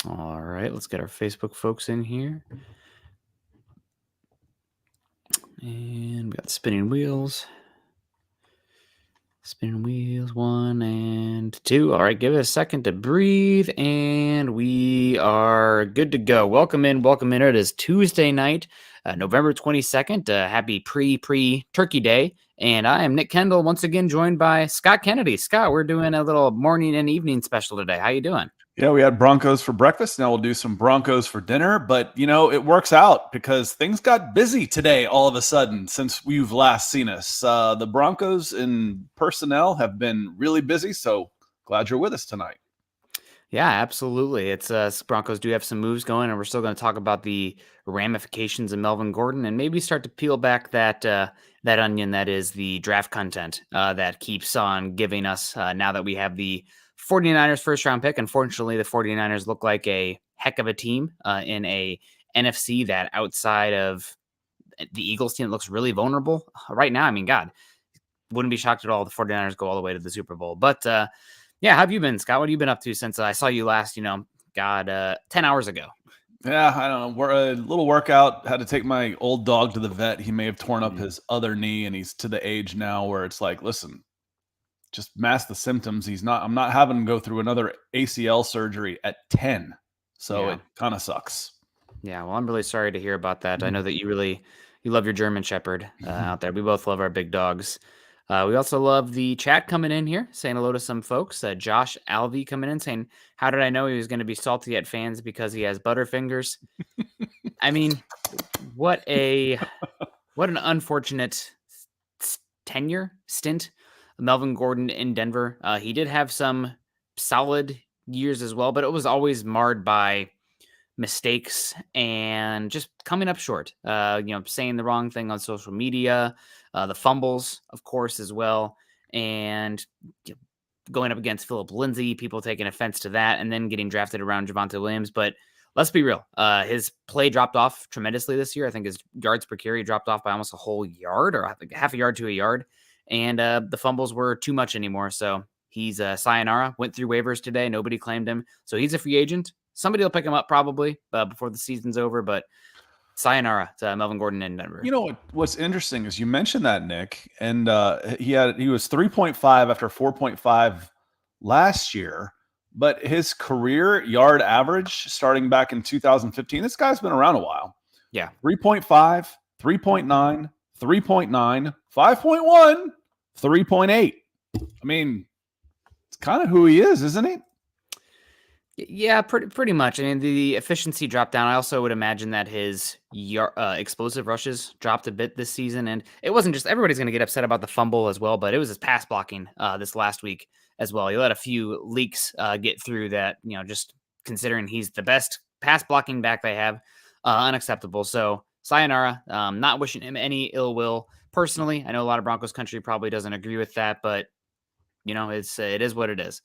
All right, let's get our Facebook folks in here. And we got spinning wheels. Spinning wheels, 1 and 2. All right, give it a second to breathe, and we are good to go. Welcome in. It is Tuesday night, November 22nd. Happy pre-Turkey Day. And I am Nick Kendell, once again joined by Scott Kennedy. Scott, we're doing a little morning and evening special today. How you doing? Yeah, we had Broncos for breakfast. Now we'll do some Broncos for dinner. But, it works out because things got busy today all of a sudden since you've last seen us. The Broncos and personnel have been really busy. So glad you're with us tonight. Yeah, absolutely. It's Broncos do have some moves going, and we're still going to talk about the ramifications of Melvin Gordon, and maybe start to peel back that onion that is the draft content that keeps on giving us now that we have the 49ers first round pick. Unfortunately, the 49ers look like a heck of a team in a NFC that outside of the Eagles team looks really vulnerable right now. I mean, God, wouldn't be shocked at all if the 49ers go all the way to the Super Bowl. But yeah, how have you been, Scott? What have you been up to since I saw you last, 10 hours ago? Yeah, I don't know. We're a little workout. Had to take my old dog to the vet. He may have torn up his other knee, and he's to the age now where it's like, listen, just mask the symptoms. I'm not having him go through another ACL surgery at 10. So It kind of sucks. Yeah, well, I'm really sorry to hear about that. I know that you love your German Shepherd out there. We both love our big dogs. We also love the chat coming in here, saying hello to some folks. Josh Alvey coming in saying, "How did I know he was going to be salty at fans because he has butterfingers?" I mean, what an unfortunate stint. Melvin Gordon in Denver. He did have some solid years as well, but it was always marred by mistakes and just coming up short. Saying the wrong thing on social media, the fumbles, of course, as well, and going up against Philip Lindsay, people taking offense to that, and then getting drafted around Javonte Williams. But let's be real, his play dropped off tremendously this year. I think his yards per carry dropped off by almost a whole yard, or I think half a yard to a yard, and the fumbles were too much anymore. So he's sayonara. Went through waivers today. Nobody claimed him, so he's a free agent. Somebody will pick him up probably before the season's over, but sayonara to Melvin Gordon in Denver. You know what's interesting is you mentioned that, Nick, and he was 3.5 after 4.5 last year, but his career yard average starting back in 2015, this guy's been around a while. Yeah. 3.5, 3.9, 3.9, 5.1, 3.8. I mean, it's kind of who he is, isn't he? Yeah, pretty much. I mean, the efficiency dropped down. I also would imagine that his explosive rushes dropped a bit this season, and it wasn't just everybody's going to get upset about the fumble as well, but it was his pass blocking this last week as well. He let a few leaks get through that, just considering he's the best pass blocking back they have, unacceptable. So sayonara. Not wishing him any ill will personally. I know a lot of Broncos country probably doesn't agree with that, but it is what it is.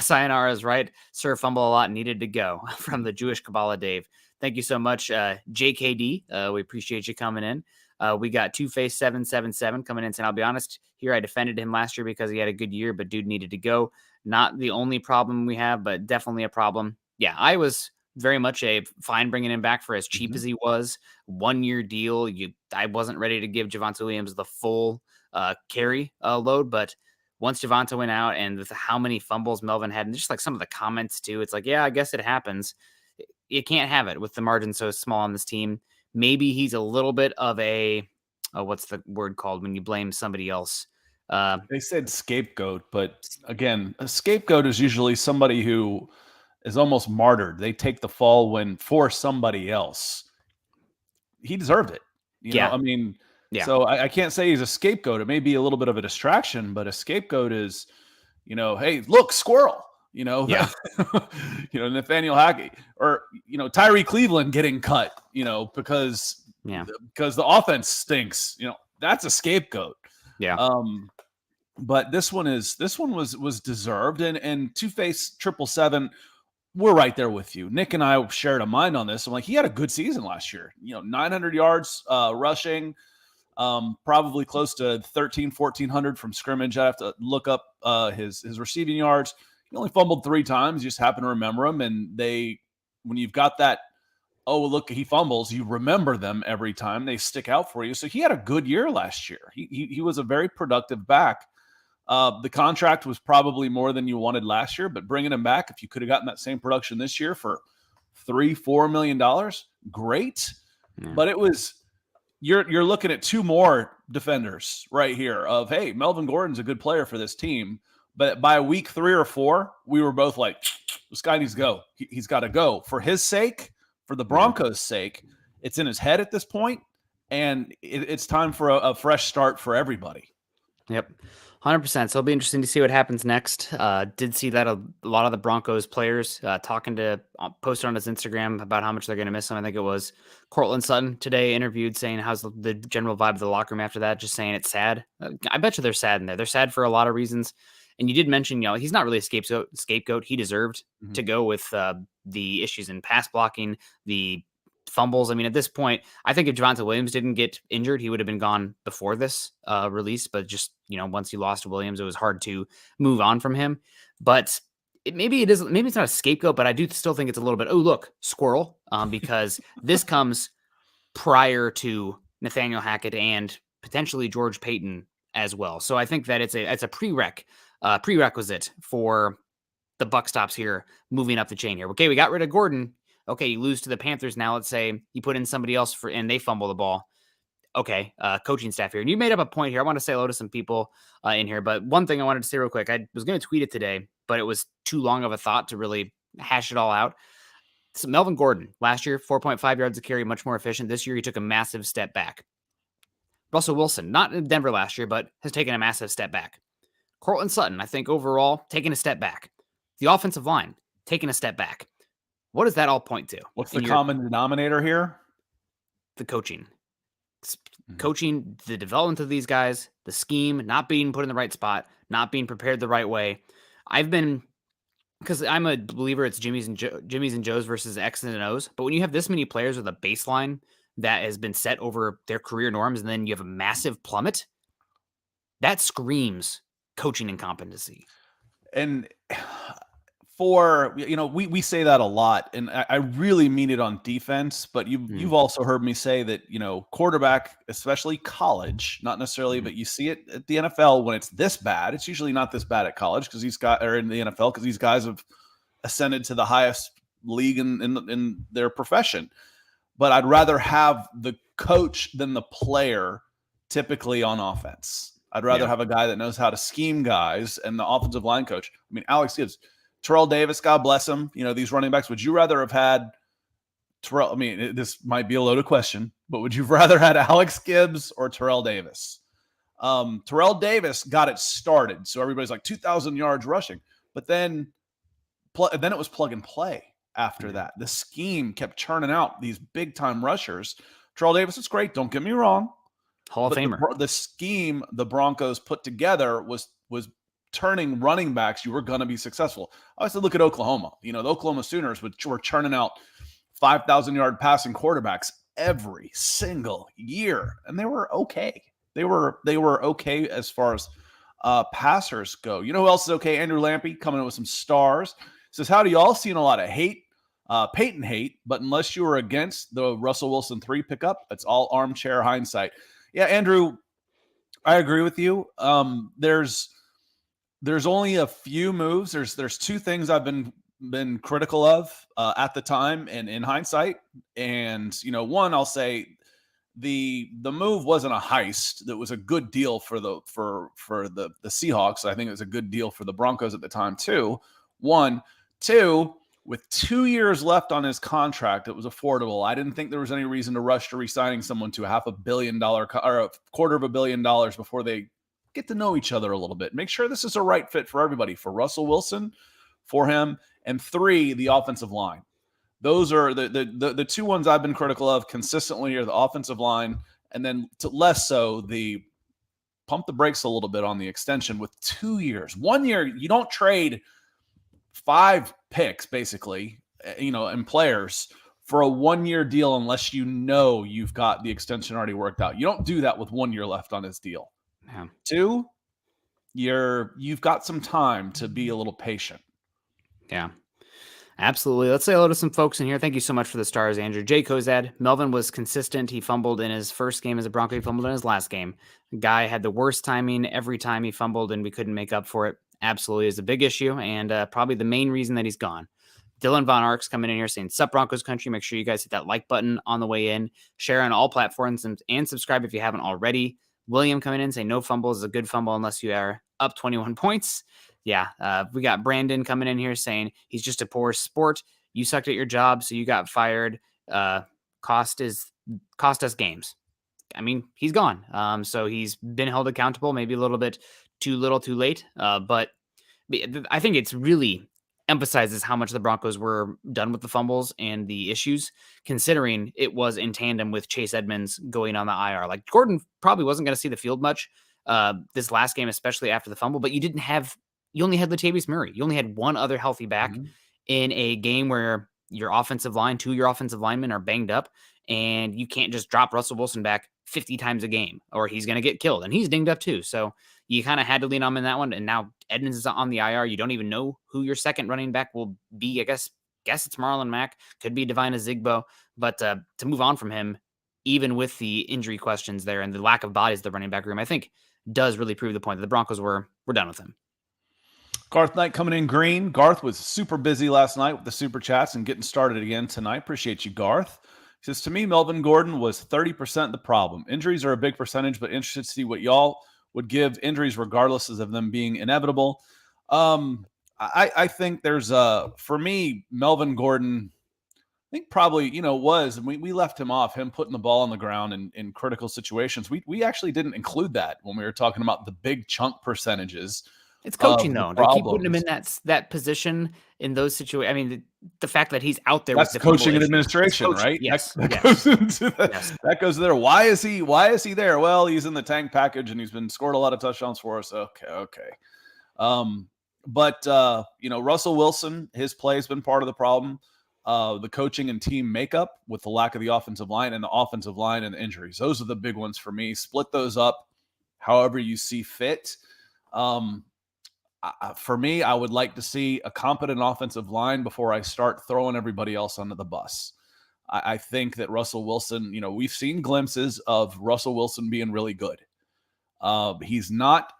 Sayonara is right. Sir, fumble a lot, needed to go from the Jewish Kabbalah Dave. Thank you so much, JKD. We appreciate you coming in. We got Two-Face777 coming in saying, I'll be honest, here I defended him last year because he had a good year, but dude needed to go. Not the only problem we have, but definitely a problem. Yeah, I was very much fine bringing him back for as cheap as he was. 1 year deal. I wasn't ready to give Javonte Williams the full carry load, but once Javonte went out and with how many fumbles Melvin had, and just like some of the comments too, it's like, yeah, I guess it happens. You can't have it with the margin so small on this team. Maybe he's a little bit of what's the word called when you blame somebody else? They said scapegoat, but again, a scapegoat is usually somebody who is almost martyred. They take the fall for somebody else. He deserved it. I mean, yeah. So I can't say he's a scapegoat. It may be a little bit of a distraction, but a scapegoat is, hey, look, squirrel. Yeah. Nathaniel Hackett or Tyree Cleveland getting cut. Because the offense stinks. That's a scapegoat. Yeah. But this one was deserved, and Two-Face 777. We're right there with you. Nick and I shared a mind on this. I'm like, he had a good season last year. 900 yards rushing. Probably close to 1,400 from scrimmage. I have to look up his receiving yards. He only fumbled 3 times. You just happen to remember him, and they when you've got that, oh, look, he fumbles, you remember them every time. They stick out for you. So he had a good year last year. He was a very productive back. The contract was probably more than you wanted last year, but bringing him back, if you could have gotten that same production this year for $3-4 million, great. Yeah. But it was, you're looking at two more defenders right here of, hey, Melvin Gordon's a good player for this team. But by week 3 or 4, we were both like, this guy needs to go. He's got to go for his sake, for the Broncos' sake. It's in his head at this point, and it's time for a fresh start for everybody. Yep. 100%. So it'll be interesting to see what happens next. Did see that a lot of the Broncos players posted on his Instagram about how much they're going to miss him. I think it was Cortland Sutton today interviewed saying how's the general vibe of the locker room after that, just saying it's sad. I bet you they're sad in there. They're sad for a lot of reasons. And you did mention, he's not really a scapegoat. He deserved to go with the issues in pass blocking, the fumbles. I mean, at this point, I think if Javonte Williams didn't get injured, he would have been gone before this release. But just, once you lost Williams, it was hard to move on from him. But maybe it's not a scapegoat, but I do still think it's a little bit, oh, look, squirrel, because this comes prior to Nathaniel Hackett and potentially George Payton as well. So I think that it's a prerequisite for the buck stops here, moving up the chain here. Okay, we got rid of Gordon. Okay, you lose to the Panthers now. Let's say you put in somebody else and they fumble the ball. Okay, coaching staff here. And you made up a point here. I want to say hello to some people in here. But one thing I wanted to say real quick, I was going to tweet it today, but it was too long of a thought to really hash it all out. So Melvin Gordon, last year, 4.5 yards a carry, much more efficient. This year, he took a massive step back. Russell Wilson, not in Denver last year, but has taken a massive step back. Cortland Sutton, I think overall, taking a step back. The offensive line, taking a step back. What does that all point to? What's the common denominator here? The coaching. Coaching, the development of these guys, the scheme, not being put in the right spot, not being prepared the right way. Because I'm a believer it's Jimmy's and Joe's versus X's and O's. But when you have this many players with a baseline that has been set over their career norms, and then you have a massive plummet, that screams coaching incompetency. And for, we say that a lot, and I really mean it on defense, but you've also heard me say that, quarterback, especially college, not necessarily, but you see it at the NFL when it's this bad. It's usually not this bad at college because in the NFL, because these guys have ascended to the highest league in their profession. But I'd rather have the coach than the player typically on offense. I'd rather have a guy that knows how to scheme guys and the offensive line coach. I mean, Alex Gibbs, Terrell Davis, God bless him. These running backs, would you rather have had Terrell? I mean, this might be a loaded question, but would you have rather had Alex Gibbs or Terrell Davis? Terrell Davis got it started. So everybody's like 2,000 yards rushing, but then it was plug and play after that. The scheme kept churning out these big time rushers. Terrell Davis is great. Don't get me wrong. Hall of Famer. The scheme the Broncos put together was turning running backs. You were going to be successful. I always look at Oklahoma. The Oklahoma Sooners were churning out 5,000-yard passing quarterbacks every single year, and they were okay. They were okay as far as passers go. You know who else is okay? Andrew Lampy coming in with some stars. Says, howdy, y'all. Seen a lot of hate, Peyton hate, but unless you were against the Russell Wilson 3 pickup, it's all armchair hindsight. Yeah, Andrew, I agree with you. There's only a few moves. There's two things I've been critical of at the time and in hindsight. And one, I'll say the move wasn't a heist. That was a good deal for the Seahawks. I think it was a good deal for the Broncos at the time too. 1, 2. With 2 years left on his contract, it was affordable. I didn't think there was any reason to rush to re-signing someone to $500 million or $250 million before they get to know each other a little bit. Make sure this is a right fit for everybody, for Russell Wilson, for him, and 3, the offensive line. Those are the two ones I've been critical of consistently are the offensive line, and then less so the pump the brakes a little bit on the extension with 2 years. 1 year, you don't trade 5 picks basically, and players for a 1-year deal unless you've got the extension already worked out. You don't do that with 1 year left on his deal. Yeah. 2, you've got some time to be a little patient. Yeah. Absolutely. Let's say hello to some folks in here. Thank you so much for the stars, Andrew. Jay Kozad. Melvin was consistent. He fumbled in his first game as a Bronco. He fumbled in his last game. Guy had the worst timing every time he fumbled, and we couldn't make up for it. Absolutely is a big issue, and probably the main reason that he's gone. Dylan Von Ark's coming in here saying, Sup Broncos country. Make sure you guys hit that like button on the way in. Share on all platforms and subscribe if you haven't already. William coming in saying, no fumble is a good fumble unless you are up 21 points. Yeah, we got Brandon coming in here saying he's just a poor sport. You sucked at your job, so you got fired. Cost us games. I mean, he's gone. So he's been held accountable, maybe a little bit too little, too late. But I think it's really emphasizes how much the Broncos were done with the fumbles and the issues, considering it was in tandem with Chase Edmonds going on the IR. Like Gordon probably wasn't going to see the field much this last game, especially after the fumble, but you only had Latavius Murray. You only had one other healthy back in a game where your offensive line, two of your offensive linemen are banged up, and you can't just drop Russell Wilson back 50 times a game or he's going to get killed. And he's dinged up too. So you kind of had to lean on him in that one. And now Edmonds is on the IR. You don't even know who your second running back will be. I guess it's Marlon Mack. Could be Divine Azigbo. But to move on from him, even with the injury questions there and the lack of bodies in the running back room, I think does really prove the point that the Broncos were done with him. Garth Knight coming in green. Garth was super busy last night with the super chats and getting started again tonight. Appreciate you, Garth. He says, to me, Melvin Gordon was 30% the problem. Injuries are a big percentage, but interested to see what y'all would give injuries regardless of them being inevitable. I think there's for me, Melvin Gordon, I think probably, was, and we left him off, him putting the ball on the ground in critical situations. We actually didn't include that when we were talking about the big chunk percentages. It's coaching, though. They keep putting him in that position in those situations. I mean, the fact that he's out there that's with the coaching and administration, right? Yes. That goes into that. Yes. That goes there. Why is he there? Well, he's in the tank package and he's been scored a lot of touchdowns for us. Okay. But Russell Wilson, his play has been part of the problem. The coaching and team makeup with the lack of the offensive line and the injuries. Those are the big ones for me. Split those up however you see fit. For me, I would like to see a competent offensive line before I start throwing everybody else under the bus. I think that Russell Wilson, we've seen glimpses of Russell Wilson being really good. He's not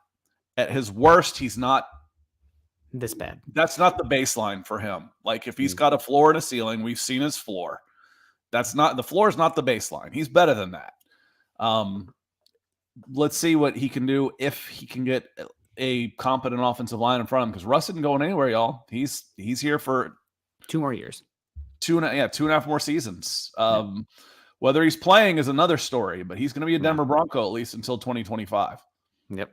at his worst. He's not this bad. That's not the baseline for him. Like if he's got a floor and a ceiling, we've seen his floor. The floor is not the baseline. He's better than that. Let's see what he can do if he can get a competent offensive line in front of him, because Russ isn't going anywhere, y'all. He's here for 2 more years, 2.5 more seasons. Whether he's playing is another story, but he's going to be a Denver Bronco at least until 2025. Yep.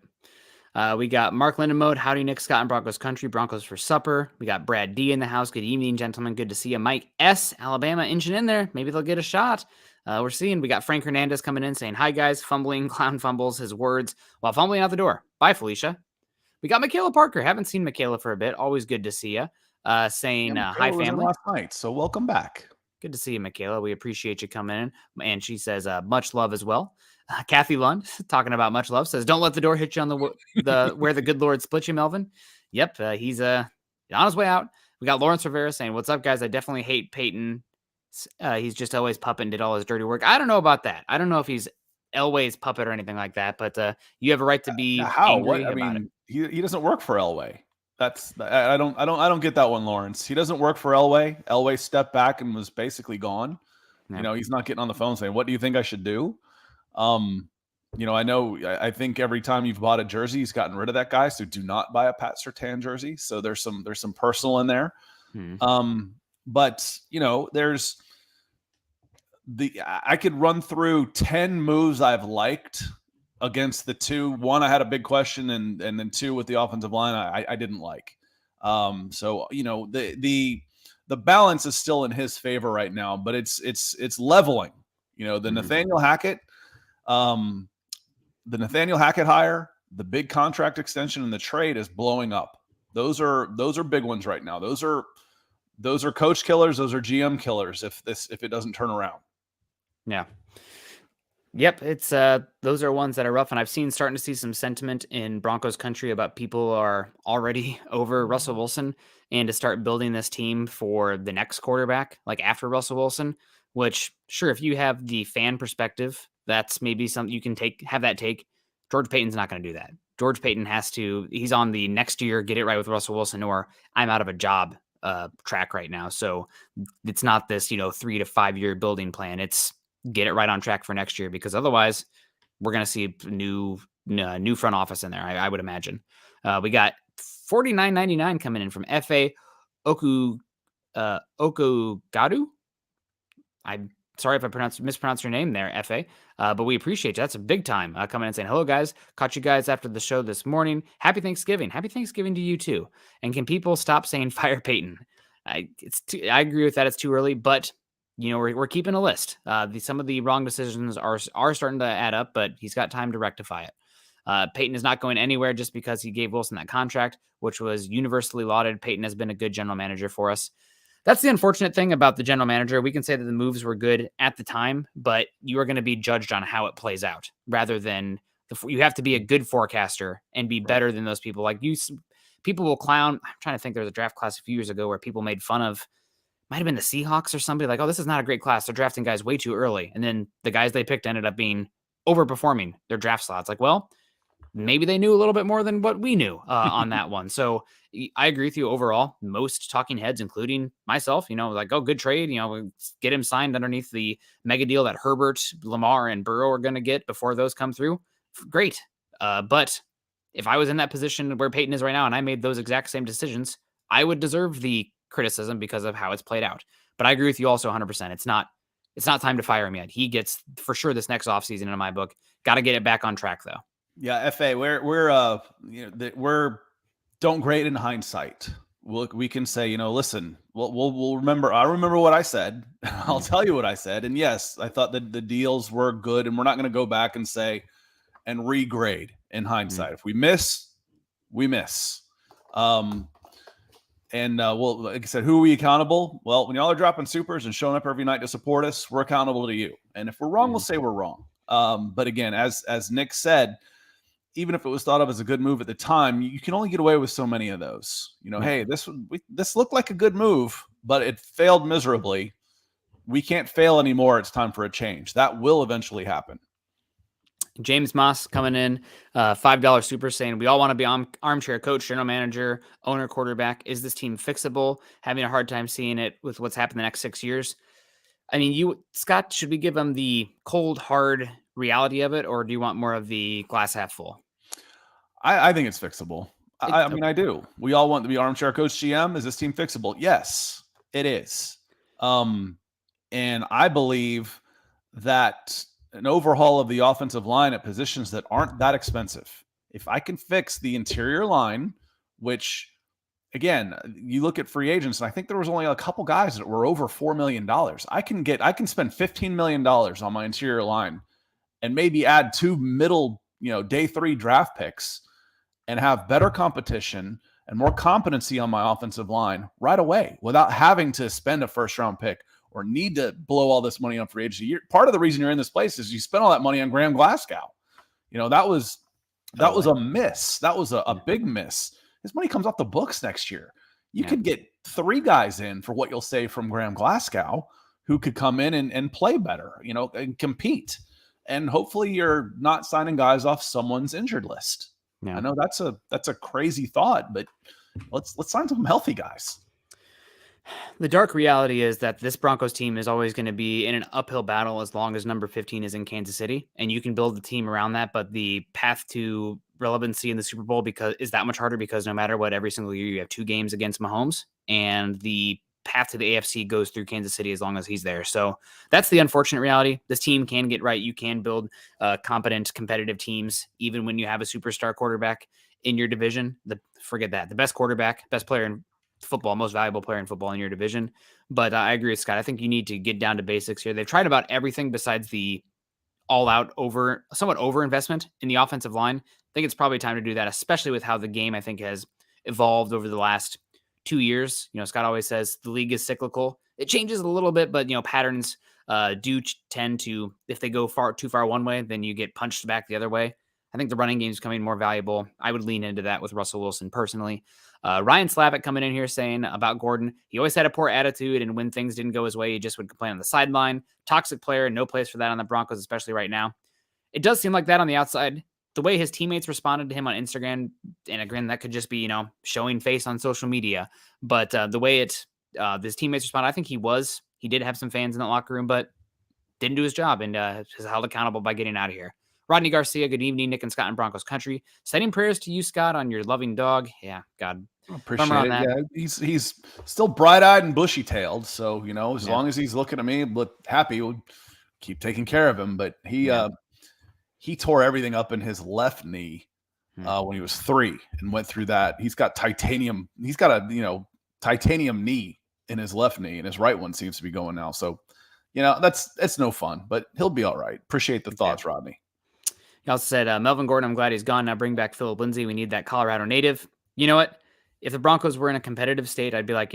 We got Mark Linden mode. Howdy, Nick, Scott, and Broncos country. Broncos for supper. We got Brad D in the house. Good evening, gentlemen. Good to see you. Mike S, Alabama, engine in there. Maybe they'll get a shot. We're seeing. We got Frank Hernandez coming in saying, hi, guys. Fumbling, clown fumbles, his words while fumbling out the door. Bye, Felicia. We got Michaela Parker. Haven't seen Michaela for a bit. Always good to see you. Saying hi, family. Last night, so welcome back. Good to see you, Michaela. We appreciate you coming in. And she says much love as well. Kathy Lund, talking about much love, says, don't let the door hit you on the where the good Lord split you, Melvin. Yep, he's on his way out. We got Lawrence Rivera saying, what's up, guys? I definitely hate Peyton. He's just always puppet and did all his dirty work. I don't know about that. I don't know if he's Elway's puppet or anything like that, but you have a right to be angry about it. He doesn't work for Elway. I don't get that one, Lawrence. He doesn't work for Elway. Elway stepped back and was basically gone. Yeah. He's not getting on the phone saying, what do you think I should do? I think every time you've bought a jersey, he's gotten rid of that guy. So do not buy a Pat Surtain jersey. So there's some personal in there. But there's I could run through 10 moves I've liked against the 2. 1, I had a big question, and then 2 with the offensive line, I didn't like. So the balance is still in his favor right now, but it's leveling. The Nathaniel Hackett, hire, the big contract extension, and the trade is blowing up. Those are big ones right now. Those are coach killers. Those are GM killers if it doesn't turn around. Yeah. Yep, it's those are ones that are rough, and I've starting to see some sentiment in Broncos country about people are already over Russell Wilson and to start building this team for the next quarterback, like after Russell Wilson. Which, sure, if you have the fan perspective, that's maybe something you can have that take. George Payton's not going to do that. George Payton has to. He's on the next year, get it right with Russell Wilson, or I'm out of a job track right now. So it's not this 3 to 5 year building plan. It's get it right on track for next year, because otherwise we're going to see new front office in there. I would imagine. We got $49.99 coming in from Fa Okugadu. I'm sorry if I mispronounced your name there, Fa. But we appreciate you. That's a big time coming in and saying, hello, guys. Caught you guys after the show this morning. Happy Thanksgiving. Happy Thanksgiving to you, too. And can people stop saying fire Peyton? I agree with that. It's too early, but we're keeping a list. Some of the wrong decisions are starting to add up, but he's got time to rectify it. Peyton is not going anywhere just because he gave Wilson that contract, which was universally lauded. Peyton has been a good general manager for us. That's the unfortunate thing about the general manager. We can say that the moves were good at the time, but you are going to be judged on how it plays out rather than you have to be a good forecaster and be better than those people. Like people will clown. I'm trying to think. There was a draft class a few years ago where people made fun of, might have been the Seahawks or somebody, like, oh, this is not a great class. They're drafting guys way too early. And then the guys they picked ended up being overperforming their draft slots. Like, well, maybe they knew a little bit more than what we knew on that one. So I agree with you overall. Most talking heads, including myself, like, oh, good trade. Get him signed underneath the mega deal that Herbert, Lamar, and Burrow are going to get before those come through. Great. But if I was in that position where Peyton is right now and I made those exact same decisions, I would deserve the criticism because of how it's played out. But I agree with you also 100%. It's not time to fire him yet. He gets, for sure, this next offseason in my book. Got to get it back on track, though. Yeah, Fa, we're don't grade in hindsight. We can say, listen, we'll remember. I remember what I said. I'll tell you what I said. And yes, I thought that the deals were good, and we're not going to go back and say and regrade in hindsight. If we miss, we miss. Well, like I said, who are we accountable? Well, when y'all are dropping supers and showing up every night to support us, we're accountable to you. And if we're wrong, we'll say we're wrong. But again, as Nick said, even if it was thought of as a good move at the time, you can only get away with so many of those. Hey, this looked like a good move, but it failed miserably. We can't fail anymore. It's time for a change. That will eventually happen. James Moss coming in, $5 super, saying, we all want to be armchair coach, general manager, owner, quarterback. Is this team fixable? Having a hard time seeing it with what's happened the next 6 years. I mean, Scott, should we give him the cold, hard reality of it, or do you want more of the glass half full? I think it's fixable. I mean, I do. We all want to be armchair coach GM. Is this team fixable? Yes, it is. And I believe that an overhaul of the offensive line at positions that aren't that expensive. If I can fix the interior line, which, again, you look at free agents, and I think there was only a couple guys that were over $4 million. I can spend $15 million on my interior line and maybe add 2 middle, day 3 draft picks and have better competition and more competency on my offensive line right away without having to spend a first-round pick or need to blow all this money on free agency. Part of the reason you're in this place is you spent all that money on Graham Glasgow. That was a miss. That was a big miss. His money comes off the books next year. You could get 3 guys in for what you'll save from Graham Glasgow who could come in and play better, and compete. And hopefully you're not signing guys off someone's injured list. Yeah. I know that's a crazy thought, but let's sign some healthy guys. The dark reality is that this Broncos team is always going to be in an uphill battle as long as number 15 is in Kansas City, and you can build the team around that. But the path to relevancy in the Super Bowl is that much harder because no matter what, every single year you have 2 games against Mahomes, and the path to the AFC goes through Kansas City as long as he's there. So that's the unfortunate reality. This team can get right. You can build competent, competitive teams, even when you have a superstar quarterback in your division. Forget that. The best quarterback, best player in football, most valuable player in football in your division. But I agree with Scott. I think you need to get down to basics here. They've tried about everything besides the all-out somewhat over-investment in the offensive line. I think it's probably time to do that, especially with how the game, I think, has evolved over the last 2 years. Scott always says the league is cyclical. It changes a little bit, but patterns do tend to, if they go too far one way, then you get punched back the other way. I think the running game is becoming more valuable. I would lean into that with Russell Wilson personally. Ryan Slavic coming in here saying about Gordon, he always had a poor attitude, and when things didn't go his way, he just would complain on the sideline. Toxic player, no place for that on the Broncos, especially right now. It does seem like that on the outside. The way his teammates responded to him on Instagram, and again, that could just be, showing face on social media. But the way his teammates responded, I think he did have some fans in that locker room, but didn't do his job and is held accountable by getting out of here. Rodney Garcia, good evening, Nick and Scott in Broncos country. Sending prayers to you, Scott, on your loving dog. Yeah, God. Appreciate it. Yeah, he's still bright-eyed and bushy-tailed, so as long as he's looking at me, look happy, we'll keep taking care of him. But he tore everything up in his left knee when he was 3 and went through that. He's got titanium. He's got a titanium knee in his left knee, and his right one seems to be going now. So that's no fun, but he'll be all right. Appreciate the thoughts, Rodney. He also said, Melvin Gordon, I'm glad he's gone. Now bring back Phillip Lindsay. We need that Colorado native. You know what? If the Broncos were in a competitive state, I'd be like,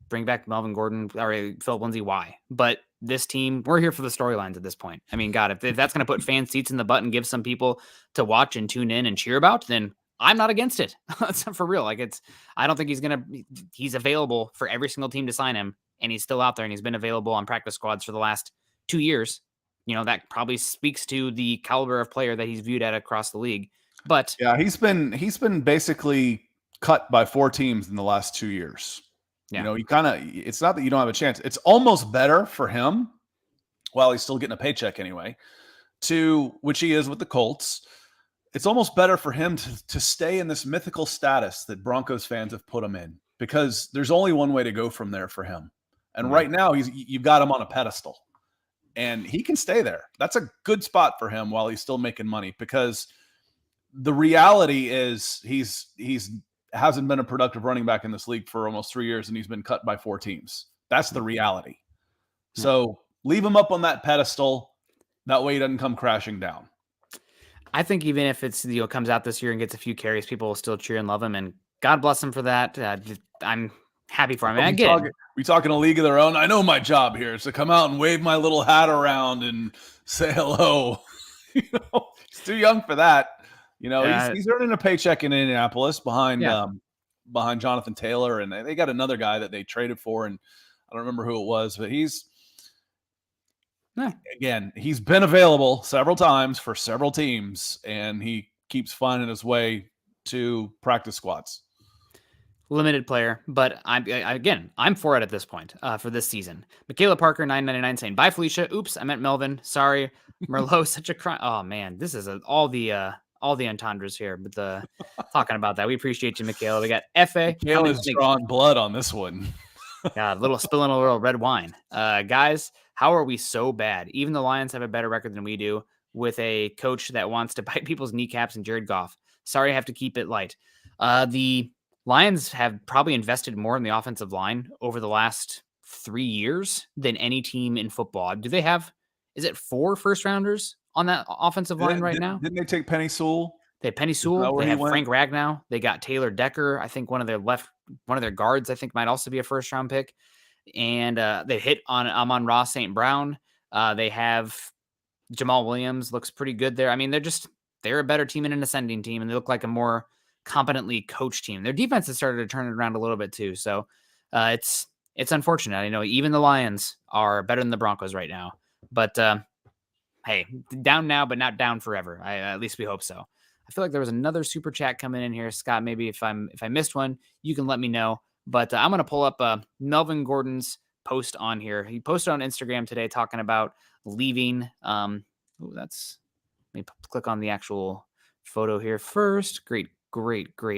bring back Melvin Gordon or Phillip Lindsay. Why? But this team, we're here for the storylines at this point. I mean, God, if that's going to put fan seats in the butt and give some people to watch and tune in and cheer about, then I'm not against it. That's for real. I don't think he's available for every single team to sign him, and he's still out there, and he's been available on practice squads for the last 2 years. That probably speaks to the caliber of player that he's viewed at across the league. But yeah, he's been basically cut by 4 teams in the last 2 years. Yeah. It's not that you don't have a chance. It's almost better for him, while he's still getting a paycheck anyway, which he is with the Colts. It's almost better for him to stay in this mythical status that Broncos fans have put him in, because there's only one way to go from there for him. And right now you've got him on a pedestal. And he can stay there. That's a good spot for him while he's still making money, because the reality is he's hasn't been a productive running back in this league for almost 3 years, and he's been cut by 4 teams. That's the reality. So leave him up on that pedestal. That way he doesn't come crashing down. I think even if it's comes out this year and gets a few carries, people will still cheer and love him, and God bless him for that. I'm happy for him. We talking a league of their own. I know my job here is to come out and wave my little hat around and say hello. He's too young for that. He's earning a paycheck in Indianapolis behind Jonathan Taylor, and they got another guy that they traded for, and I don't remember who it was, but he's been available several times for several teams, and he keeps finding his way to practice squads. Limited player, but I'm for it at this point for this season. Michaela Parker 999 saying, bye Felicia. Oops, I meant Melvin. Sorry. Merlot, such a crime. Oh man, this is all the entendres here, but talking about that. We appreciate you, Michaela. We got FA. Michaela's drawing blood on this one. God, spilling a little red wine. Guys, how are we so bad? Even the Lions have a better record than we do, with a coach that wants to bite people's kneecaps and Jared Goff. Sorry, I have to keep it light. The Lions have probably invested more in the offensive line over the last 3 years than any team in football. Do they have, is it 4 first rounders on that offensive line right now? Didn't they take Penny Sewell? They have Penny Sewell. They have Frank Ragnow. They got Taylor Decker. I think one of their guards, I think, might also be a first round pick. And they hit on Amon-Ra St. Brown. They have Jamal Williams, looks pretty good there. I mean, they're a better team and an ascending team, and they look like a more competently coached team. Their defense has started to turn it around a little bit too. So it's unfortunate. I know even the Lions are better than the Broncos right now, but hey, down now, but not down forever. At least we hope so. I feel like there was another super chat coming in here. Scott, maybe if I missed one, you can let me know, but I'm going to pull up Melvin Gordon's post on here. He posted on Instagram today talking about leaving. Let me click on the actual photo here first. Great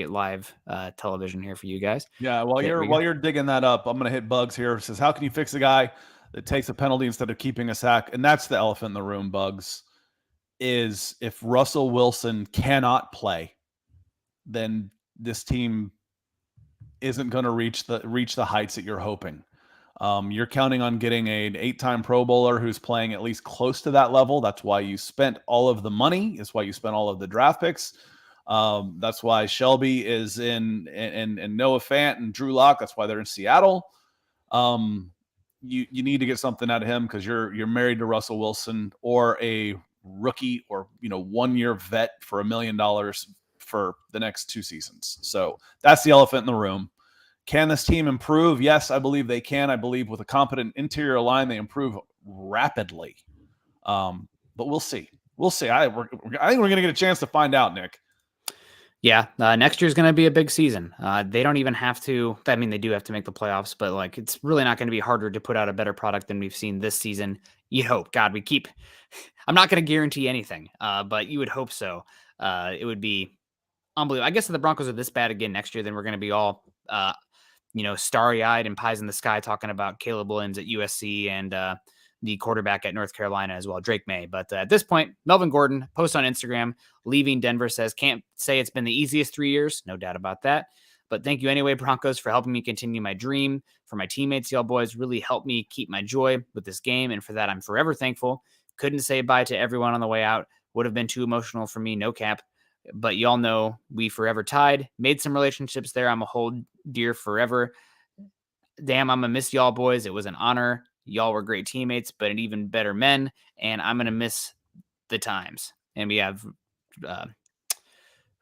live television here for you guys. Yeah, while you're digging that up, I'm gonna hit Bugs here. It says, how can you fix a guy that takes a penalty instead of keeping a sack? And that's the elephant in the room, Bugs, is if Russell Wilson cannot play, then this team isn't going to reach the heights that you're hoping. You're counting on getting an 8-time Pro Bowler who's playing at least close to that level. That's why you spent all of the money. That's why you spent all of the draft picks. That's why Shelby is in and Noah Fant and Drew Lock. That's why they're in Seattle. you need to get something out of him because you're married to Russell Wilson or a rookie or 1 year vet for $1 million for the next 2 seasons. So that's the elephant in the room. Can this team improve? Yes, I believe they can. I believe with a competent interior line, they improve rapidly. But we'll see. We'll see. I think we're going to get a chance to find out, Nick. Yeah, next year's going to be a big season. They don't even have to. I mean, they do have to make the playoffs, but like it's really not going to be harder to put out a better product than we've seen this season. You hope, God, we keep. I'm not going to guarantee anything, but you would hope so. It would be unbelievable. I guess if the Broncos are this bad again next year, then we're going to be all, starry-eyed and pies in the sky talking about Caleb Williams at USC and the quarterback at North Carolina as well, Drake May. But at this point, Melvin Gordon posts on Instagram, leaving Denver, says, can't say it's been the easiest 3 years. No doubt about that. But thank you anyway, Broncos, for helping me continue my dream. For my teammates, y'all boys really helped me keep my joy with this game. And for that, I'm forever thankful. Couldn't say bye to everyone on the way out. Would have been too emotional for me, no cap. But y'all know we forever tied. Made some relationships there I'm a hold dear forever. Damn, I'm going to miss y'all boys. It was an honor. Y'all were great teammates, but an even better men, and I'm going to miss the times. And we have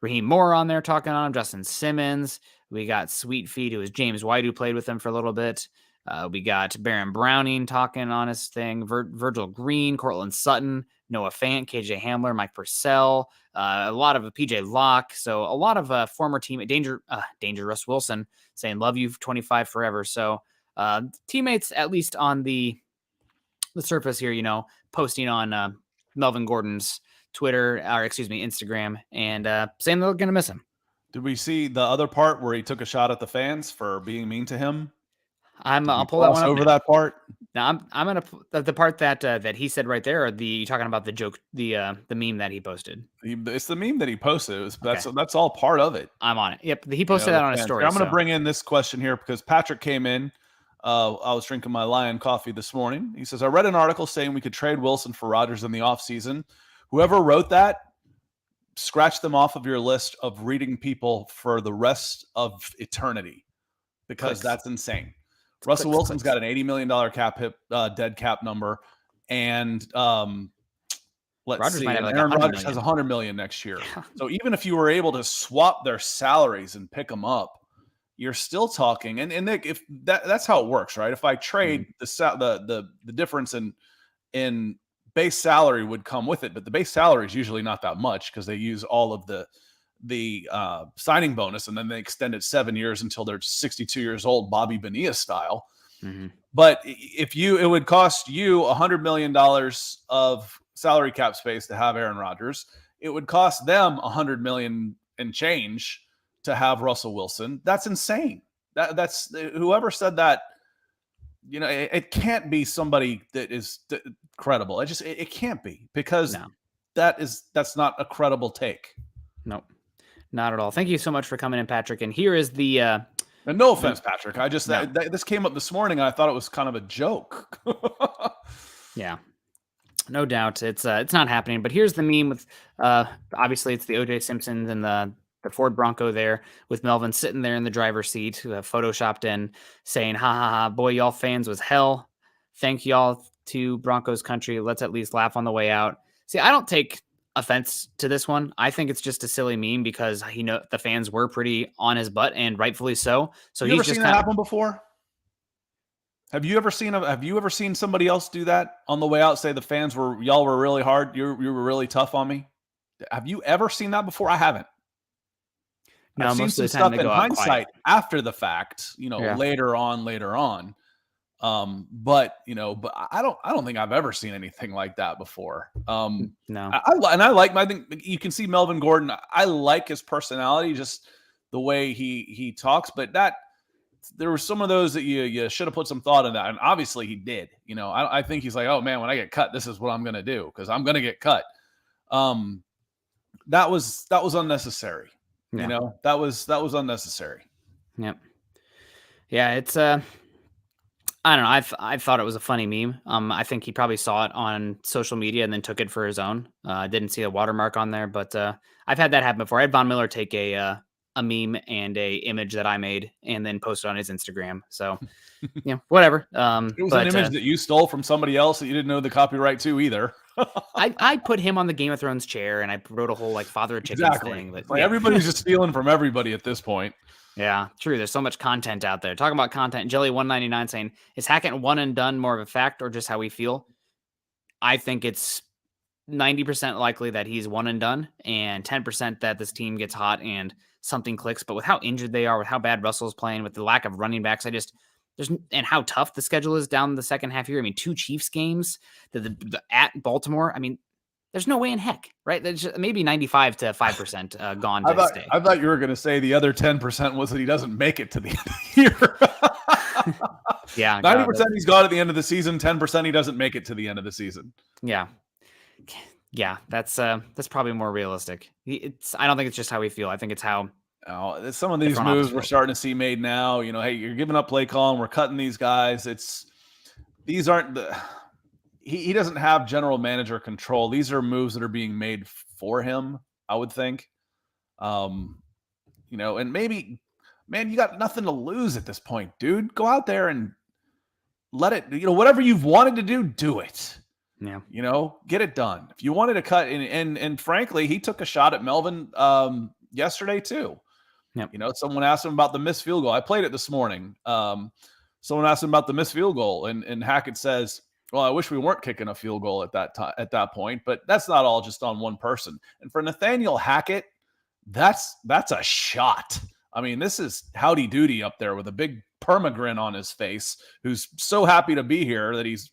Raheem Moore on there talking on him, Justin Simmons. We got Sweet Feet, who was James White, who played with them for a little bit. We got Baron Browning talking on his thing, Virgil Green, Cortland Sutton, Noah Fant, KJ Hamler, Mike Purcell, a lot of PJ Locke. So a lot of former teammate, Danger Russ Wilson saying, love you 25 forever. So teammates, at least on the surface here, posting on Melvin Gordon's Instagram and saying they're going to miss him. Did we see the other part where he took a shot at the fans for being mean to him? I'll pull that one up over now. That part. Now I'm gonna the part that he said right there. Or you talking about the joke, the meme that he posted? It's the meme that he posted. That's all part of it. I'm on it. Yep, he posted that on his story. I'm going to bring in this question here because Patrick came in. I was drinking my Lion coffee this morning. He says, I read an article saying we could trade Wilson for Rodgers in the offseason. Whoever wrote that, scratch them off of your list of reading people for the rest of eternity because that's insane. Russell Wilson's got an $80 million cap hit, dead cap number. And let's see. Aaron Rodgers has $100 million next year. Yeah. So even if you were able to swap their salaries and pick them up, you're still talking. And Nick, if that's how it works, right? If I trade the difference in base salary would come with it, but the base salary is usually not that much because they use all of the signing bonus and then they extend it 7 years until they're 62 years old, Bobby Bonilla style. Mm-hmm. But it would cost you $100 million of salary cap space to have Aaron Rodgers. It would cost them $100 million and change to have Russell Wilson. That's insane. That's whoever said that, it can't be somebody that is credible. It can't be because that's not a credible take. Nope. Not at all. Thank you so much for coming in, Patrick. And here is the and no offense, Patrick. I just this came up this morning and I thought it was kind of a joke. Yeah. No doubt. It's not happening. But here's the meme with obviously it's the OJ Simpsons and the Ford Bronco there with Melvin sitting there in the driver's seat, photoshopped in, saying, ha ha ha, boy, y'all fans was hell. Thank y'all to Broncos country. Let's at least laugh on the way out. See, I don't take offense to this one. I think it's just a silly meme because the fans were pretty on his butt and rightfully so. So he's just seen that happen before. Have you ever seen somebody else do that on the way out? Say y'all were really hard. You were really tough on me. Have you ever seen that before? I haven't. No, I've seen some stuff in hindsight after the fact, later on. But I don't think I've ever seen anything like that before. No, I think you can see Melvin Gordon. I like his personality, just the way he talks, but there were some of those that you should have put some thought in that. And obviously he did, I think he's like, oh man, when I get cut, this is what I'm going to do. Cause I'm going to get cut. That was unnecessary. Yeah. That was unnecessary. Yep. Yeah. It's, I don't know. I thought it was a funny meme. I think he probably saw it on social media and then took it for his own. Didn't see a watermark on there, but I've had that happen before. I had Von Miller take a a meme and a image that I made and then posted on his Instagram. So, whatever. It was an But image that you stole from somebody else that you didn't know the copyright to either. I put him on the Game of Thrones chair and I wrote a whole like Father of Chickens Exactly. thing. But It's like everybody's just stealing from everybody at this point. Yeah, true. There's so much content out there. Talking about content, Jelly199 saying, is Hackett one and done more of a fact or just how we feel? I think it's 90% likely that he's one and done, and 10% that this team gets hot and something clicks. But with how injured they are, with how bad Russell's playing, with the lack of running backs, and how tough the schedule is down the second half here. I mean, 2 Chiefs games, the at Baltimore. I mean, there's no way in heck, right? There's just maybe 95 to 5% gone to stay. I thought you were going to say the other 10% was that he doesn't make it to the end of the year. Yeah, 90% he's gone at the end of the season. 10% he doesn't make it to the end of the season. Yeah, that's probably more realistic. I don't think it's just how we feel. I think it's how. Some of these moves we're starting to see made now. Hey, you're giving up play calling. We're cutting these guys. These aren't the. He doesn't have general manager control. These are moves that are being made for him, I would think. And maybe, man, you got nothing to lose at this point, dude. Go out there and let it, whatever you've wanted to do it. Yeah. Get it done. If you wanted to cut and frankly, he took a shot at Melvin yesterday too. Yep. Someone asked him about the missed field goal. I played it this morning. Someone asked him about the missed field goal and Hackett says, well, I wish we weren't kicking a field goal at that point, but that's not all just on one person. And for Nathaniel Hackett, that's a shot. I mean, this is howdy doody up there with a big permagrin on his face, who's so happy to be here that he's,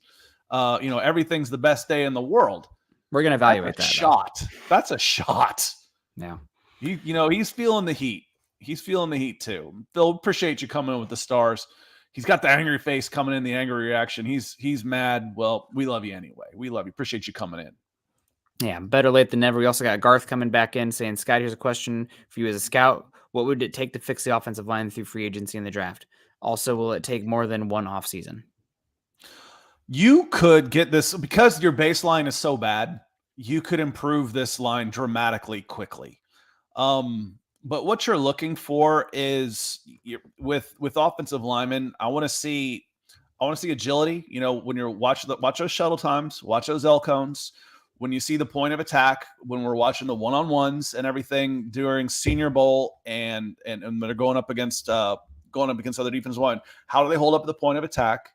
everything's the best day in the world. We're going to evaluate that shot. That's a shot. Yeah. He's feeling the heat. He's feeling the heat too. They'll appreciate you coming in with the stars. He's got the angry face coming in, the angry reaction. He's mad. Well, we love you anyway. We love you. Appreciate you coming in. Yeah, better late than never. We also got Garth coming back in saying, Scott, here's a question for you as a scout. What would it take to fix the offensive line through free agency in the draft? Also, will it take more than one offseason? You could get this, because your baseline is so bad, you could improve this line dramatically quickly. But what you're looking for is with offensive linemen, I want to see agility. When you're watch those shuttle times, watch those L cones. When you see the point of attack, when we're watching the one-on-ones and everything during Senior Bowl and they're going up against other defensive line, how do they hold up at the point of attack?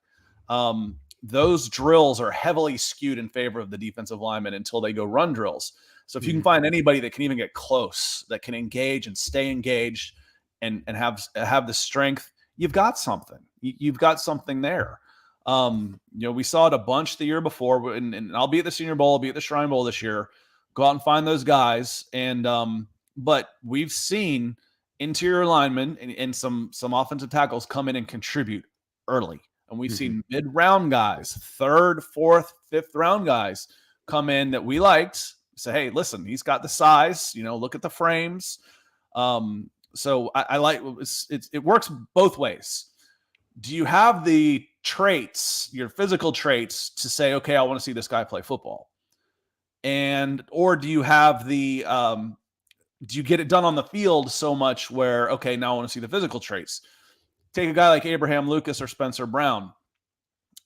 Those drills are heavily skewed in favor of the defensive linemen until they go run drills. So if you can find anybody that can even get close, that can engage and stay engaged and have the strength, you've got something. You've got something there. We saw it a bunch the year before, and I'll be at the Senior Bowl, I'll be at the Shrine Bowl this year. Go out and find those guys. But we've seen interior linemen and some offensive tackles come in and contribute early. And we've seen mid-round guys, 3rd, 4th, 5th round guys come in that we liked. Say, hey, listen, he's got the size, look at the frames. So I like it works both ways. Do you have the traits, your physical traits, to say, okay, I want to see this guy play football? Or do you have do you get it done on the field so much where, okay, now I want to see the physical traits? Take a guy like Abraham Lucas or Spencer Brown.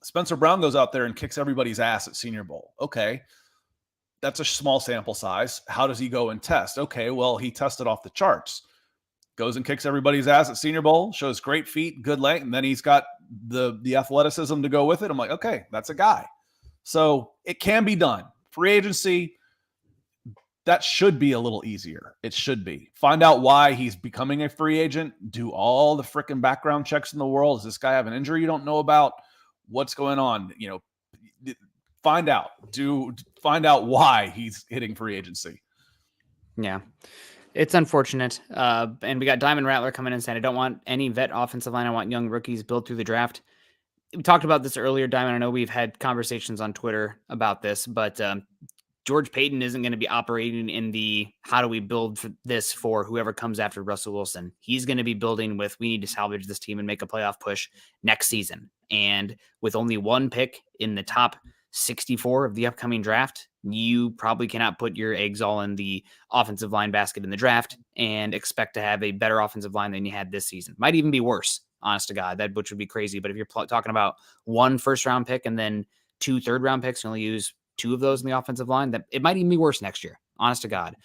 Spencer Brown goes out there and kicks everybody's ass at Senior Bowl. Okay. That's a small sample size. How does he go and test? Okay, well, he tested off the charts. Goes and kicks everybody's ass at Senior Bowl, shows great feet, good length, and then he's got the athleticism to go with it. I'm like, okay, that's a guy. So it can be done. Free agency, that should be a little easier. It should be. Find out why he's becoming a free agent. Do all the freaking background checks in the world. Does this guy have an injury you don't know about? What's going on? Find out. Find out why he's hitting free agency. Yeah. It's unfortunate. And we got Diamond Rattler coming in saying, I don't want any vet offensive line. I want young rookies built through the draft. We talked about this earlier, Diamond. I know we've had conversations on Twitter about this, but George Payton isn't going to be operating in the how do we build this for whoever comes after Russell Wilson. He's going to be building with, we need to salvage this team and make a playoff push next season. And with only one pick in the top 64 of the upcoming draft, you probably cannot put your eggs all in the offensive line basket in the draft and expect to have a better offensive line than you had this season. Might even be worse, honest to God, which would be crazy. But if you're talking about 1 first-round pick and then 2 third-round picks, you only use 2 of those in the offensive line, that it might even be worse next year, honest to God.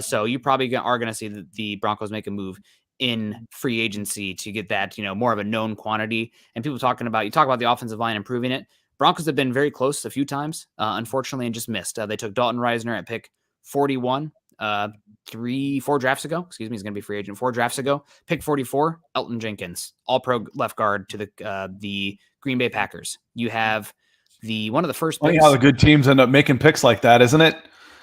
So you probably are going to see the Broncos make a move in free agency to get that, more of a known quantity. And you talk about the offensive line, improving it. Broncos have been very close a few times, unfortunately, and just missed. They took Dalton Reisner at pick 41, 4 drafts ago. Excuse me, he's going to be free agent 4 drafts ago. Pick 44, Elton Jenkins, all-pro left guard to the Green Bay Packers. You have one of the first picks. Funny how the good teams end up making picks like that, isn't it?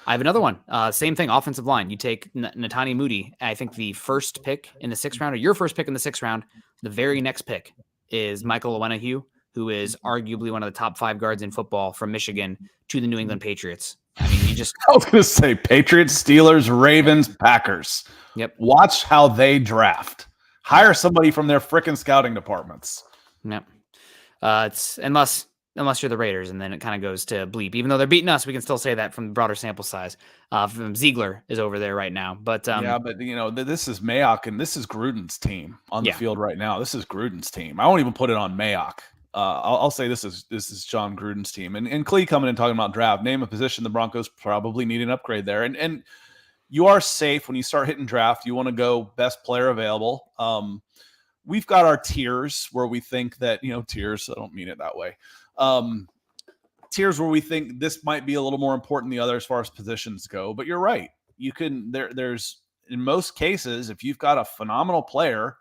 I have another one. Same thing, offensive line. You take Netani Moody. I think the first pick in the 6th round, or your first pick in the 6th round, the very next pick is Michael Owenahue, who is arguably one of the top 5 guards in football from Michigan to the New England Patriots. I mean, I was going to say Patriots, Steelers, Ravens, Packers. Yep. Watch how they draft. Hire somebody from their frickin' scouting departments. Yep. It's unless you're the Raiders, and then it kind of goes to bleep. Even though they're beating us, we can still say that from the broader sample size. From Ziegler is over there right now. But this is Mayock, and this is Gruden's team on the field right now. This is Gruden's team. I won't even put it on Mayock. I'll say this is John Gruden's team. And Clee coming in talking about draft, name a position the Broncos probably need an upgrade there. And you are safe when you start hitting draft. You want to go best player available. We've got our tiers where we think that, tiers, I don't mean it that way. Tiers where we think this might be a little more important than the other as far as positions go. But you're right. You can there's in most cases, if you've got a phenomenal player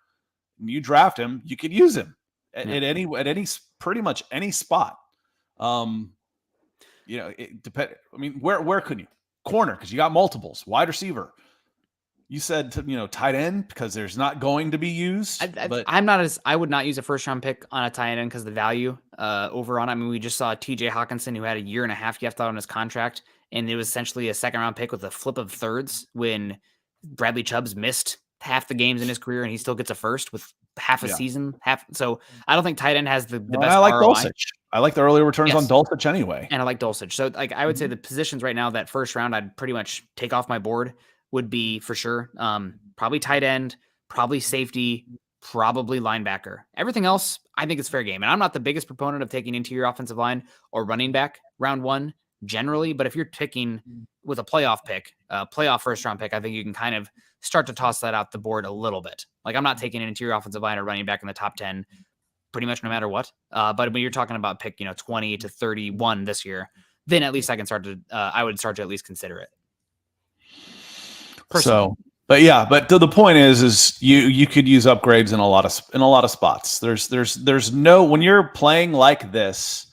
and you draft him, you could use him at any pretty much any spot. It depends. I mean, where could you? Corner, because you got multiples. Wide receiver. You said tight end because there's not going to be used. I would not use a first round pick on a tight end because the value over on. I mean, we just saw TJ Hawkinson, who had a year and a half left out on his contract, and it was essentially a 2nd round pick with a flip of thirds when Bradley Chubb's missed half the games in his career, and he still gets a first with half a season. So I don't think tight end has the best. I like ROI. Dulcich. I like the early returns on Dulcich anyway, and I like Dulcich. So I would say the positions right now that first round I'd pretty much take off my board would be for sure probably tight end, probably safety, probably linebacker. Everything else, I think it's fair game. And I'm not the biggest proponent of taking interior offensive line or running back round 1 generally, but if you're picking with a playoff pick, playoff first round pick, I think you can kind of start to toss that out the board a little bit. Like I'm not taking an interior offensive line or running back in the top 10 pretty much no matter what. But when you're talking about pick, 20 to 31 this year, then at least I would start to at least consider it. Personally. So, but the point is you could use upgrades in a lot of spots. There's no, when you're playing like this,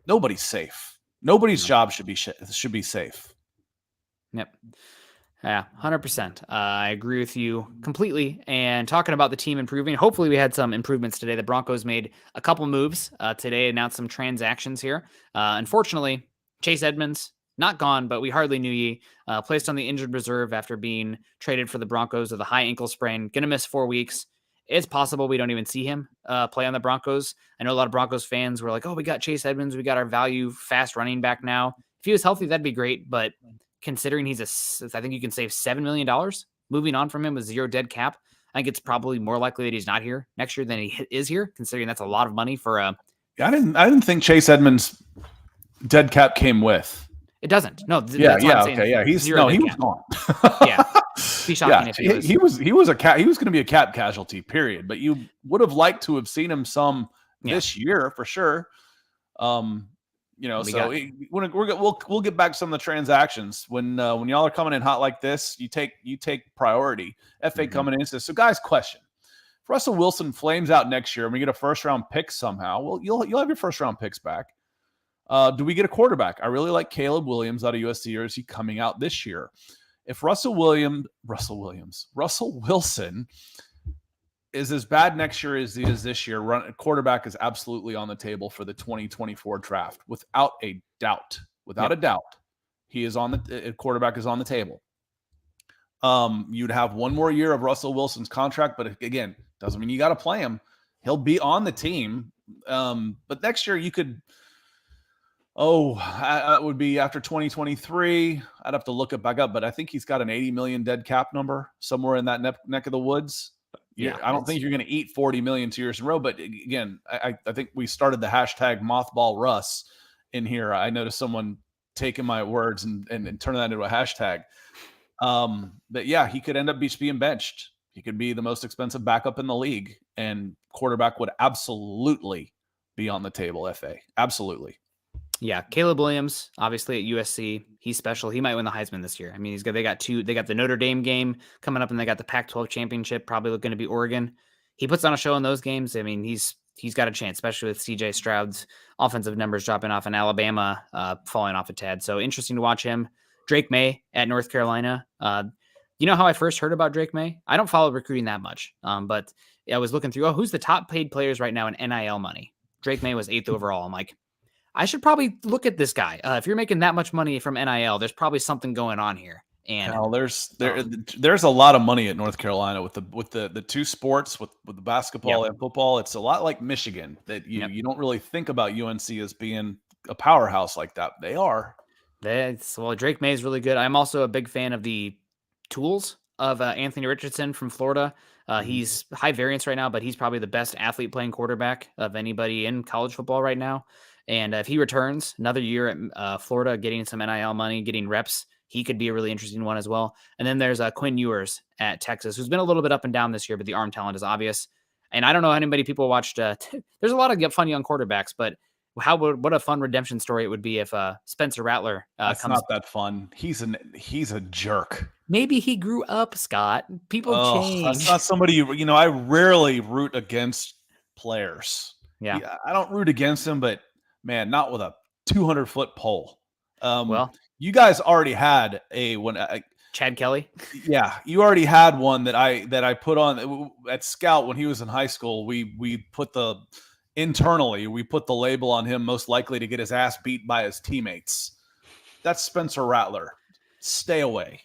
nobody's safe. Nobody's job should be safe. Yep. Yeah, 100%. I agree with you completely. And talking about the team improving, hopefully we had some improvements today. The Broncos made a couple moves today, announced some transactions here. Unfortunately, Chase Edmonds, not gone, but we hardly knew ye. Placed on the injured reserve after being traded for the Broncos with a high ankle sprain. Going to miss 4 weeks. It's possible we don't even see him play on the Broncos. I know a lot of Broncos fans were like, oh, we got Chase Edmonds. We got our value fast running back now. If he was healthy, that'd be great. But considering I think you can save $7 million moving on from him with 0 dead cap. I think it's probably more likely that he's not here next year than he is here, considering that's a lot of money for a. I didn't think Chase Edmonds dead cap came with. It doesn't. No. That's what I'm saying. Okay. Yeah. He was gone. Yeah. Be shocking if he was going to be a cap casualty, period. But you would have liked to have seen him some this year for sure. We'll get back to some of the transactions when y'all are coming in hot like this. You take priority. FA coming in says, so guys, question: if Russell Wilson flames out next year and we get a first round pick somehow, well, you'll have your first round picks back. Do we get a quarterback? I really like Caleb Williams out of USC, or is he coming out this year? If Russell Wilson is as bad next year as he is this year, quarterback is absolutely on the table for the 2024 draft. Without a doubt. Without a doubt. Quarterback is on the table. You'd have one more year of Russell Wilson's contract, but again, doesn't mean you got to play him. He'll be on the team. But next year you could, Oh, that would be after 2023. I'd have to look it back up, but I think he's got an 80 million dead cap number somewhere in that neck of the woods. Yeah, I don't think you're going to eat 40 million 2 years in a row. But again, I think we started the hashtag mothball Russ in here. I noticed someone taking my words and turning that into a hashtag. But yeah, he could end up being benched. He could be the most expensive backup in the league, and quarterback would absolutely be on the table. FA, absolutely. Yeah, Caleb Williams, obviously at USC, he's special. He might win the Heisman this year. I mean, they got the Notre Dame game coming up, and they got the Pac-12 championship, probably going to be Oregon. He puts on a show in those games. I mean, he's got a chance, especially with CJ Stroud's offensive numbers dropping off and Alabama falling off a tad. So interesting to watch him. Drake May at North Carolina. You know how I first heard about Drake May? I don't follow recruiting that much, but I was looking through, who's the top paid players right now in NIL money? Drake May was 8th overall. I'm like, I should probably look at this guy. If you're making that much money from NIL, there's probably something going on here. And there's a lot of money at North Carolina with the two sports, with the basketball and football. It's a lot like Michigan, that you don't really think about UNC as being a powerhouse like that. They are. Drake May is really good. I'm also a big fan of the tools of Anthony Richardson from Florida. He's high variance right now, but he's probably the best athlete playing quarterback of anybody in college football right now. And if he returns another year at Florida, getting some NIL money, getting reps, he could be a really interesting one as well. And then there's Quinn Ewers at Texas, who's been a little bit up and down this year, but the arm talent is obvious. And I don't know how many people watched. There's a lot of fun young quarterbacks, but what a fun redemption story it would be if Spencer Rattler That's not that fun. He's a jerk. Maybe he grew up, Scott. People change. That's not somebody I rarely root against players. Yeah. I don't root against him, but man, not with a 200-foot pole. Well, you guys already had Chad Kelly. Yeah, you already had one that I put on at Scout when he was in high school. We put the label on him, most likely to get his ass beat by his teammates. That's Spencer Rattler. Stay away.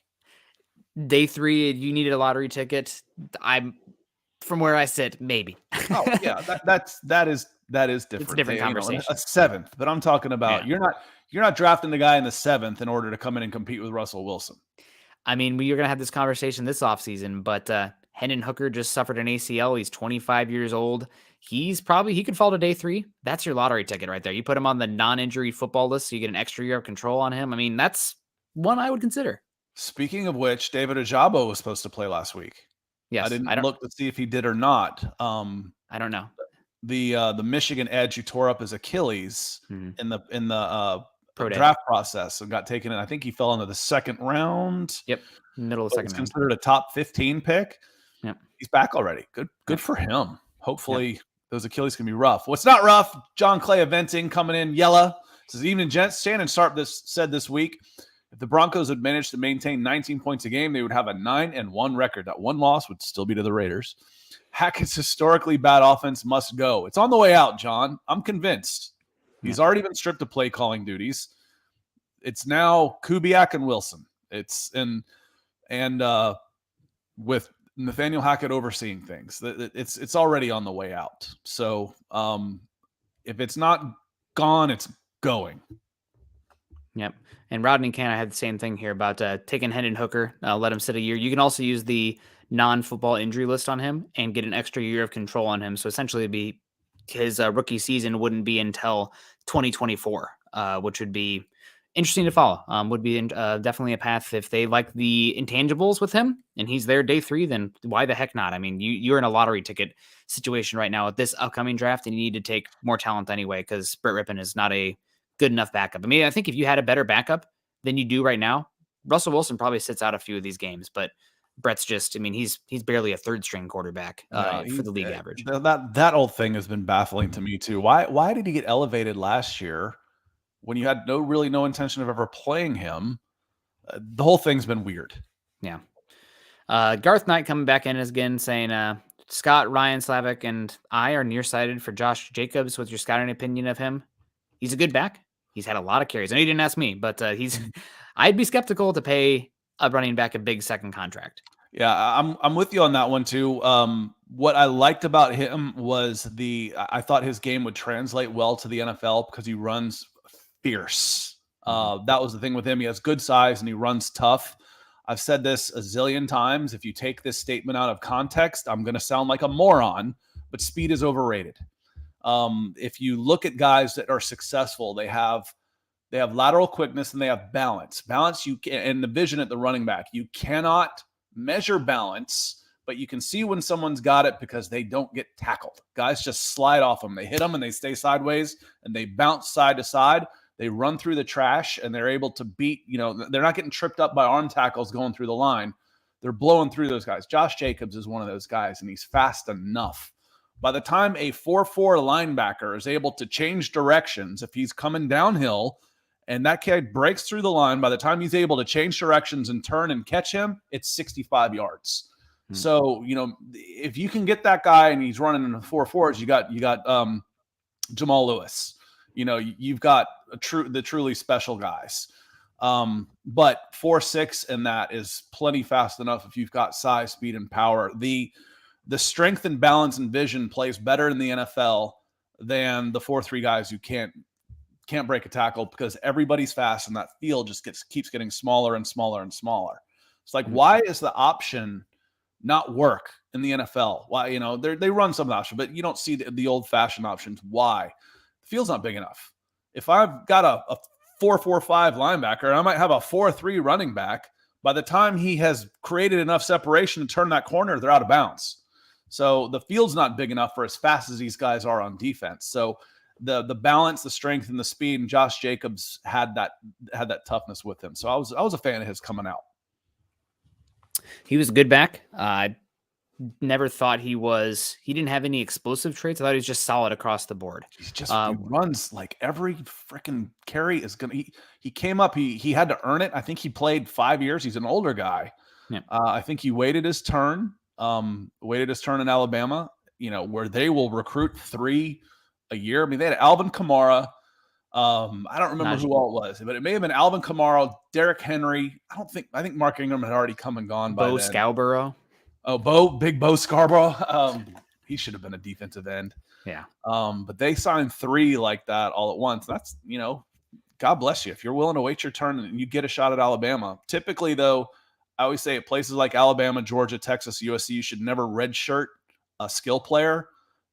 Day 3, you needed a lottery ticket. I'm from where I sit, maybe. Oh yeah, that is different. It's a different conversation. A 7th, but I'm talking about you're not drafting the guy in the 7th in order to come in and compete with Russell Wilson. I mean, we are going to have this conversation this offseason, but Hendon Hooker just suffered an ACL. He's 25 years old. He could fall to day 3. That's your lottery ticket right there. You put him on the non-injury football list, so you get an extra year of control on him. I mean, that's one I would consider. Speaking of which, David Ojabo was supposed to play last week. Yes, I didn't look to see if he did or not. I don't know. The Michigan edge who tore up his Achilles in the Pro draft process and got taken in. I think he fell into the second round. Yep, middle of the second round. Considered a top 15 pick. Yep, he's back already. Good for him. Hopefully those Achilles can be rough. What's not rough? John Clay eventing coming in yellow. Says, evening, gents. Shannon Sharp said this week, if the Broncos had managed to maintain 19 points a game, they would have a 9-1 record. That one loss would still be to the Raiders. Hackett's historically bad offense must go. It's on the way out, John. I'm convinced. He's already been stripped of play calling duties. It's now Kubiak and Wilson. With Nathaniel Hackett overseeing things, it's already on the way out. So if it's not gone, it's going. Yep. And Rodney Cannon had the same thing here about taking Hendon Hooker, let him sit a year. You can also use the non-football injury list on him and get an extra year of control on him. So essentially it'd be his rookie season wouldn't be until 2024, which would be interesting to follow. Would be definitely a path if they like the intangibles with him and he's there day 3, then why the heck not? I mean, you're in a lottery ticket situation right now with this upcoming draft and you need to take more talent anyway because Brett Rippon is not a good enough backup. I mean, I think if you had a better backup than you do right now, Russell Wilson probably sits out a few of these games, but Brett's just, I mean, he's barely a 3rd string quarterback for the league average. That old thing has been baffling to me too. Why did he get elevated last year when you had no intention of ever playing him? The whole thing's been weird. Yeah. Garth Knight coming back in again saying, Scott, Ryan Slavic, and I are nearsighted for Josh Jacobs. What's your scouting opinion of him? He's a good back. He's had a lot of carries. I know you didn't ask me, but I'd be skeptical to pay a running back a big second contract. Yeah, I'm with you on that one too. What I liked about him was I thought his game would translate well to the NFL because he runs fierce. That was the thing with him. He has good size and he runs tough. I've said this a zillion times. If you take this statement out of context, I'm going to sound like a moron, but speed is overrated. If you look at guys that are successful, they have lateral quickness and they have balance. Balance, you can, and the vision at the running back. You cannot measure balance, but you can see when someone's got it because they don't get tackled. Guys just slide off them. They hit them and they stay sideways and they bounce side to side. They run through the trash and they're able to beat, they're not getting tripped up by arm tackles going through the line. They're blowing through those guys. Josh Jacobs is one of those guys, and he's fast enough. By the time a 4-4 linebacker is able to change directions, if he's coming downhill and that kid breaks through the line, by the time he's able to change directions and turn and catch him, it's 65 yards. Mm-hmm. So, if you can get that guy and he's running in the 4-4s, you got Jamal Lewis. You've got the truly special guys. But 4.6 and that is plenty fast enough if you've got size, speed, and power. The strength and balance and vision plays better in the NFL than the 4.3 guys who can't break a tackle because everybody's fast and that field just keeps getting smaller and smaller and smaller. It's like, why is the option not work in the NFL? Why, they run some of the option, but you don't see the old-fashioned options. Why? The field's not big enough. If I've got a 4-4-5 linebacker, I might have a 4-3 running back. By the time he has created enough separation to turn that corner, they're out of bounds. So the field's not big enough for as fast as these guys are on defense. So the balance, the strength, and the speed, and Josh Jacobs had that toughness with him. So I was a fan of his coming out. He was a good back. I never thought he didn't have any explosive traits. I thought he was just solid across the board. He runs like every freaking carry is gonna. He came up. He had to earn it. I think he played 5 years. He's an older guy. Yeah. I think he waited his turn. In Alabama. Where they will recruit 3 a year. I mean, they had Alvin Kamara. I don't remember who all it was, but it may have been Alvin Kamara, Derrick Henry. I think Mark Ingram had already come and gone by then. Bo Scarborough. Oh, Big Bo Scarborough. He should have been a defensive end. Yeah. But they signed 3 like that all at once. That's, God bless you. If you're willing to wait your turn and you get a shot at Alabama. Typically, though, I always say at places like Alabama, Georgia, Texas, USC, you should never redshirt a skill player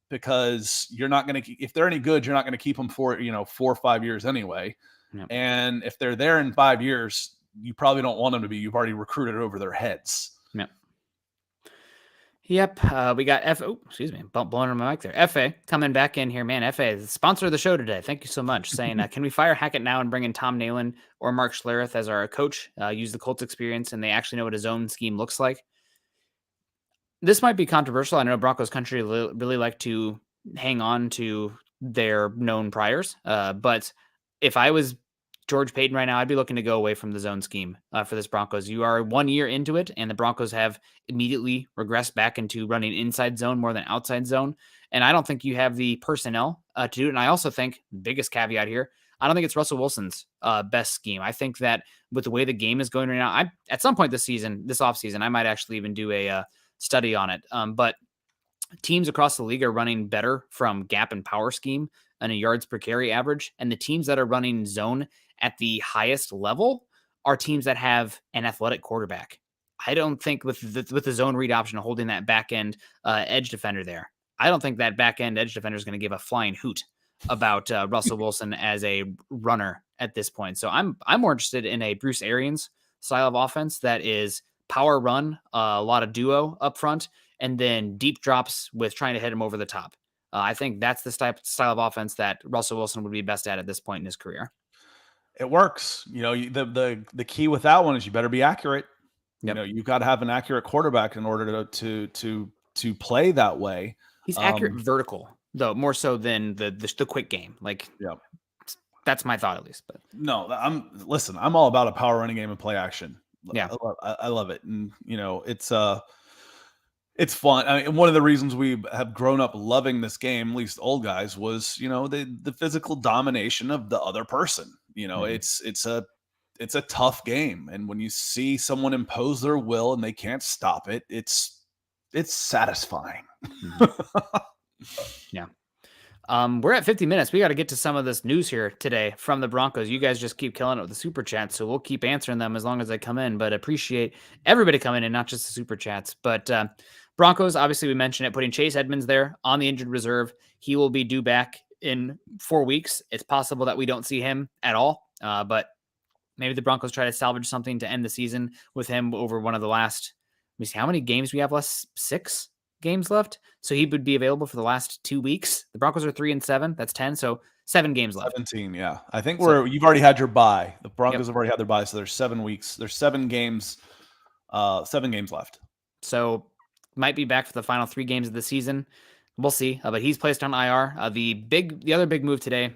because you're not going to, if they're any good, you're not going to keep them for, 4 or 5 years anyway. Yep. And if they're there in 5 years, you probably don't want them to be. You've already recruited over their heads. Yep. We got blowing on my mic there. FA coming back in here, man. FA is the sponsor of the show today. Thank you so much. Saying, can we fire Hackett now and bring in Tom Nalen or Mark Schlereth as our coach? Use the Colts experience and they actually know what a zone scheme looks like. This might be controversial. I know Broncos country really like to hang on to their known priors. But if I was George Payton right now, I'd be looking to go away from the zone scheme for this Broncos. You are 1 year into it, and the Broncos have immediately regressed back into running inside zone more than outside zone. And I don't think you have the personnel to do it. And I also think, biggest caveat here, I don't think it's Russell Wilson's best scheme. I think that with the way the game is going right now, at some point this offseason, I might actually even do a study on it. But teams across the league are running better from gap and power scheme and a yards per carry average. And the teams that are running zone at the highest level are teams that have an athletic quarterback. I don't think with the zone read option holding that back end edge defender there, I don't think that back end edge defender is going to give a flying hoot about Russell Wilson as a runner at this point. So I'm more interested in a Bruce Arians style of offense that is power run, a lot of duo up front, and then deep drops with trying to hit him over the top. I think that's the style of offense that Russell Wilson would be best at this point in his career. It works. The key with that one is you better be accurate. Yep. You've got to have an accurate quarterback in order to play that way. He's accurate vertical, though, more so than the quick game. That's my thought at least. But no, I'm all about a power running game and play action. Yeah, I love it, and it's fun. I mean, one of the reasons we have grown up loving this game, at least old guys, was the physical domination of the other person. Mm-hmm. It's a tough game, and when you see someone impose their will and they can't stop it, it's satisfying. Mm-hmm. Yeah. We're at 50 minutes. We got to get to some of this news here today from the Broncos. You guys just keep killing it with the super chats, so we'll keep answering them as long as they come in. But appreciate everybody coming in, not just the super chats. But Broncos, obviously, we mentioned it, putting Chase Edmonds there on the injured reserve. He will be due back in 4 weeks. It's possible that we don't see him at all, but maybe the Broncos try to salvage something to end the season with him over one of the last. Let me see how many games we have left. 6 games left. So he would be available for the last 2 weeks. The Broncos are 3-7. That's 10. So 7 games left. 17. Yeah. I think you've already had your bye. The Broncos have already had their bye. So there's 7 weeks. There's 7 games, 7 games left. So might be back for the final 3 games of the season. We'll see. But he's placed on IR. The other big move today,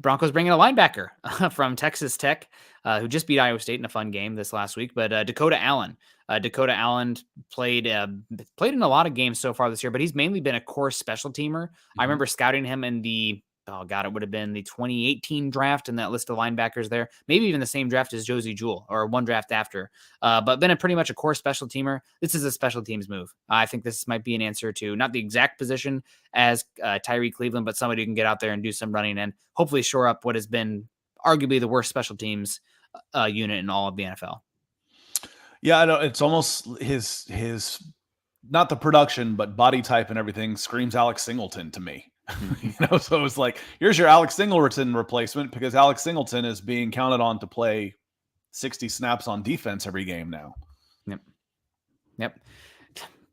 Broncos bringing a linebacker from Texas Tech, who just beat Iowa State in a fun game this last week. But Dakota Allen. Dakota Allen played in a lot of games so far this year, but he's mainly been a core special teamer. I remember scouting him in it would have been the 2018 draft, and that list of linebackers there. Maybe even the same draft as Josie Jewell, or one draft after. But been pretty much a core special teamer. This is a special teams move. I think this might be an answer to not the exact position as Tyree Cleveland, but somebody who can get out there and do some running and hopefully shore up what has been arguably the worst special teams unit in all of the NFL. Yeah, I know. It's almost his not the production, but body type and everything screams Alex Singleton to me. So it's like, here's your Alex Singleton replacement, because Alex Singleton is being counted on to play 60 snaps on defense every game now. Yep.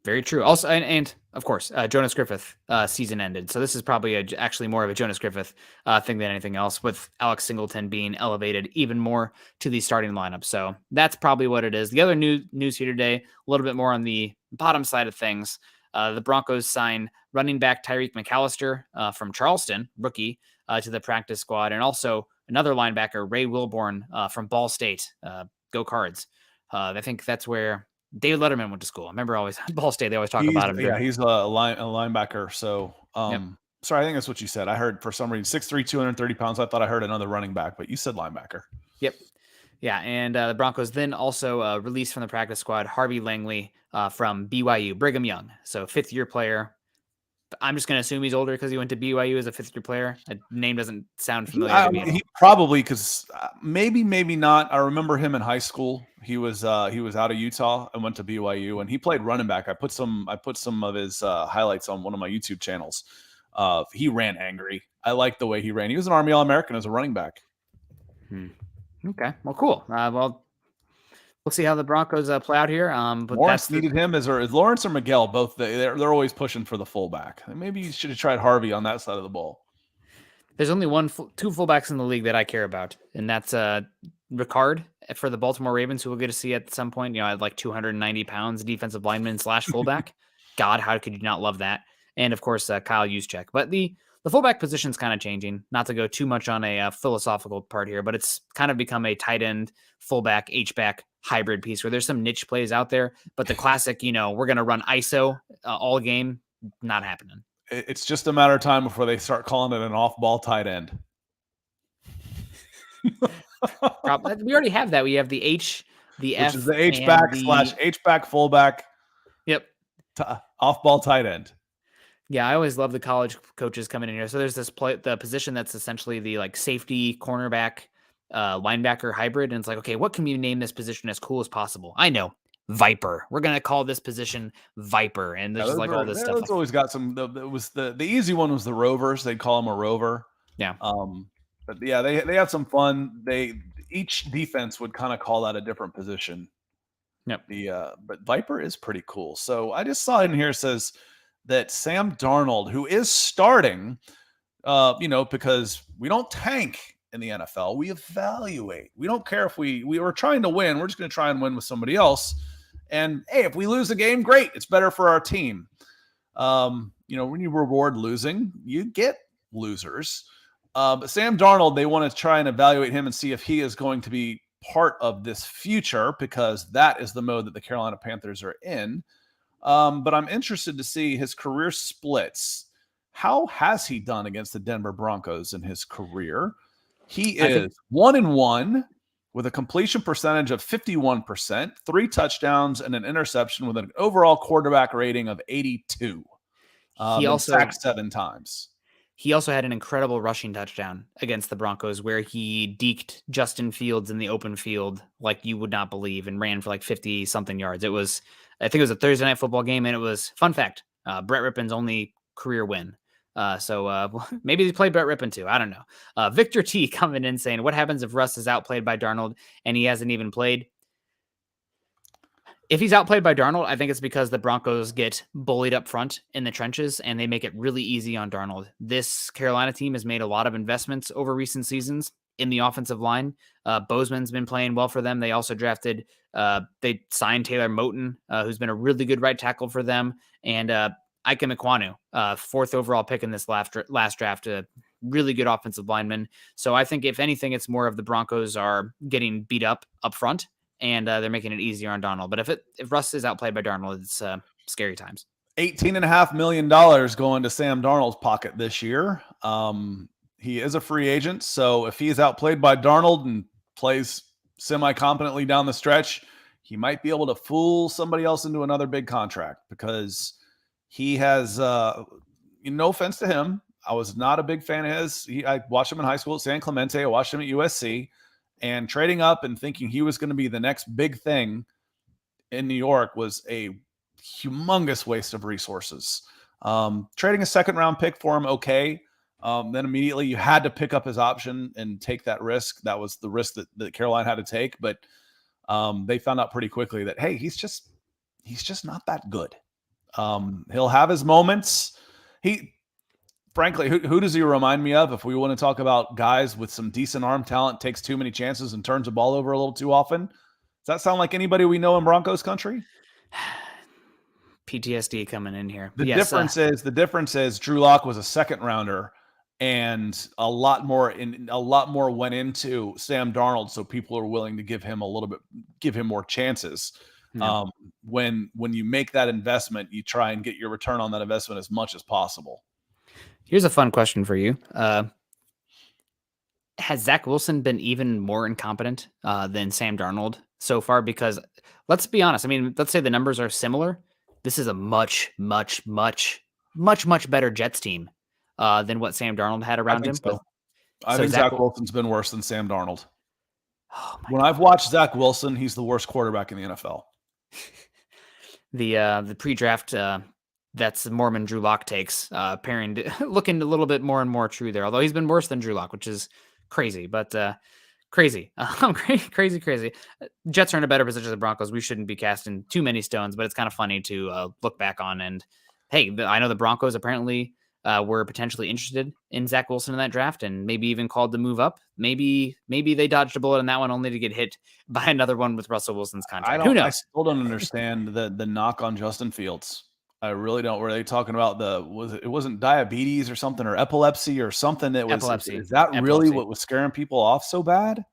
Very true. Also, and of course, Jonas Griffith season ended. So this is probably actually more of a Jonas Griffith thing than anything else, with Alex Singleton being elevated even more to the starting lineup. So that's probably what it is. The other news here today, a little bit more on the bottom side of things. The Broncos sign running back Tyreek McAllister from Charleston, rookie, to the practice squad. And also another linebacker, Ray Wilborn from Ball State. Go Cards. I think that's where David Letterman went to school. I remember always Ball State. They always talk about him. Yeah, he's a linebacker. So, sorry, I think that's what you said. I heard for some reason 6'3", 230 pounds. I thought I heard another running back, but you said linebacker. Yep. Yeah, and the Broncos then also released from the practice squad Harvey Langley from BYU, Brigham Young. So 5th-year player. I'm just going to assume he's older because he went to BYU as a 5th-year player. That name doesn't sound familiar to me. He probably, because maybe not. I remember him in high school. He was out of Utah and went to BYU, and he played running back. I put some of his highlights on one of my YouTube channels. He ran angry. I liked the way he ran. He was an Army All-American as a running back. Okay, well, cool. We'll see how the Broncos play out here. But Lawrence needed him is Lawrence or Miguel. Both they're always pushing for the fullback. Maybe you should have tried Harvey on that side of the ball. There's only two fullbacks in the league that I care about, and that's Ricard for the Baltimore Ravens, who we'll get to see at some point. At like 290 pounds, defensive lineman / fullback. God, how could you not love that? And of course, Kyle Juszczyk. But the fullback position is kind of changing. Not to go too much on a philosophical part here, but it's kind of become a tight end, fullback, H-back hybrid piece where there's some niche plays out there. But the classic, we're going to run ISO all game, not happening. It's just a matter of time before they start calling it an off-ball tight end. We already have that. We have the H, the F, which is the H-back / H-back fullback. Yep. Off-ball tight end. Yeah, I always love the college coaches coming in here. So there's the position that's essentially the like safety, cornerback, linebacker hybrid. And it's like, okay, what can we name this position as cool as possible? I know. Viper. We're gonna call this position Viper, and there's just like all this stuff. It's always got some. The easy one was the Rovers. They'd call them a rover. Yeah. But yeah, they had some fun. Each defense would kind of call that a different position. Yep. But Viper is pretty cool. So I just saw in here says that Sam Darnold, who is starting, because we don't tank in the NFL, we evaluate. We don't care if we were trying to win. We're just going to try and win with somebody else. And hey, if we lose the game, great. It's better for our team. When you reward losing, you get losers. But Sam Darnold, they want to try and evaluate him and see if he is going to be part of this future, because that is the mode that the Carolina Panthers are in. But I'm interested to see his career splits. How has he done against the Denver Broncos in his career? He is 1-1 with a completion percentage of 51%, 3 touchdowns and an interception with an overall quarterback rating of 82. He also sacked 7 times. he also had an incredible rushing touchdown against the Broncos where he deked Justin Fields in the open field like you would not believe and ran for like 50 something yards. I think it was a Thursday night football game, and it was, fun fact, Brett Rippon's only career win. Maybe they played Brett Rippon too. I don't know. Victor T coming in saying, what happens if Russ is outplayed by Darnold and he hasn't even played? If he's outplayed by Darnold, I think it's because the Broncos get bullied up front in the trenches and they make it really easy on Darnold. This Carolina team has made a lot of investments over recent seasons in the offensive line. Bozeman's been playing well for them. They also they signed Taylor Moton, who's been a really good right tackle for them. And Ike Mekwanu, fourth overall pick in this last draft, a really good offensive lineman. So I think if anything, it's more of the Broncos are getting beat up front, and they're making it easier on Darnold. But if Russ is outplayed by Darnold, it's scary times. $18.5 million going to Sam Darnold's pocket this year. He is a free agent, so if he is outplayed by Darnold and plays semi-competently down the stretch, he might be able to fool somebody else into another big contract because he has, no offense to him, I was not a big fan of his. I watched him in high school at San Clemente. I watched him at USC. And trading up and thinking he was going to be the next big thing in New York was a humongous waste of resources. Trading a second-round pick for him, okay. Then immediately you had to pick up his option and take that risk. That was the risk that Carolina had to take. But they found out pretty quickly that, hey, he's just not that good. He'll have his moments. Frankly, who does he remind me of? If we want to talk about guys with some decent arm talent, takes too many chances and turns the ball over a little too often. Does that sound like anybody we know in Broncos country? PTSD coming in here. The difference is Drew Lock was a second rounder, and a lot more went into Sam Darnold, so people are willing to give him more chances. Yeah. When you make that investment, you try and get your return on that investment as much as possible. Here's a fun question for you. Has Zach Wilson been even more incompetent than Sam Darnold so far? Because let's be honest. I mean, let's say the numbers are similar. This is a much, much, much, much, much better Jets team than what Sam Darnold had around him. So. I think Zach Wilson's been worse than Sam Darnold. When I've watched Zach Wilson, he's the worst quarterback in the NFL. The pre-draft that's Mormon Drew Lock takes, looking a little bit more and more true there. Although he's been worse than Drew Lock, which is crazy, but crazy. Crazy. Jets are in a better position than the Broncos. We shouldn't be casting too many stones, but it's kind of funny to look back on. And hey, I know the Broncos apparently were potentially interested in Zach Wilson in that draft and maybe even called to move up. Maybe they dodged a bullet on that one only to get hit by another one with Russell Wilson's contract. Who knows? I still don't understand the knock on Justin Fields. I really don't. Were they talking about it wasn't diabetes or something, or epilepsy or something? That was epilepsy. Is that really what was scaring people off so bad?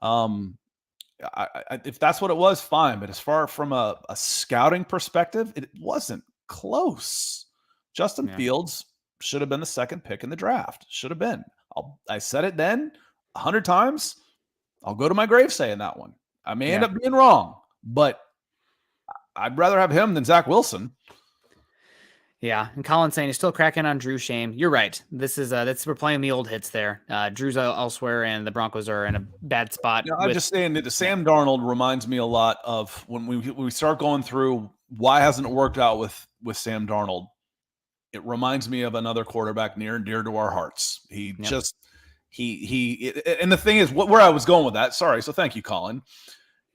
If that's what it was, fine. But as far from a scouting perspective, it wasn't close. Justin Fields should have been the second pick in the draft. Should have been. I said it then 100 times. I'll go to my grave saying that one. I may end up being wrong, but I'd rather have him than Zach Wilson. Yeah, and Colin's saying he's still cracking on Drew Shame. You're right. We're playing the old hits there. Drew's elsewhere, and the Broncos are in a bad spot. I'm just saying that Sam Darnold reminds me a lot of when we start going through why hasn't it worked out with Sam Darnold. It reminds me of another quarterback near and dear to our hearts. And the thing is, where I was going with that. Sorry, so thank you, Colin.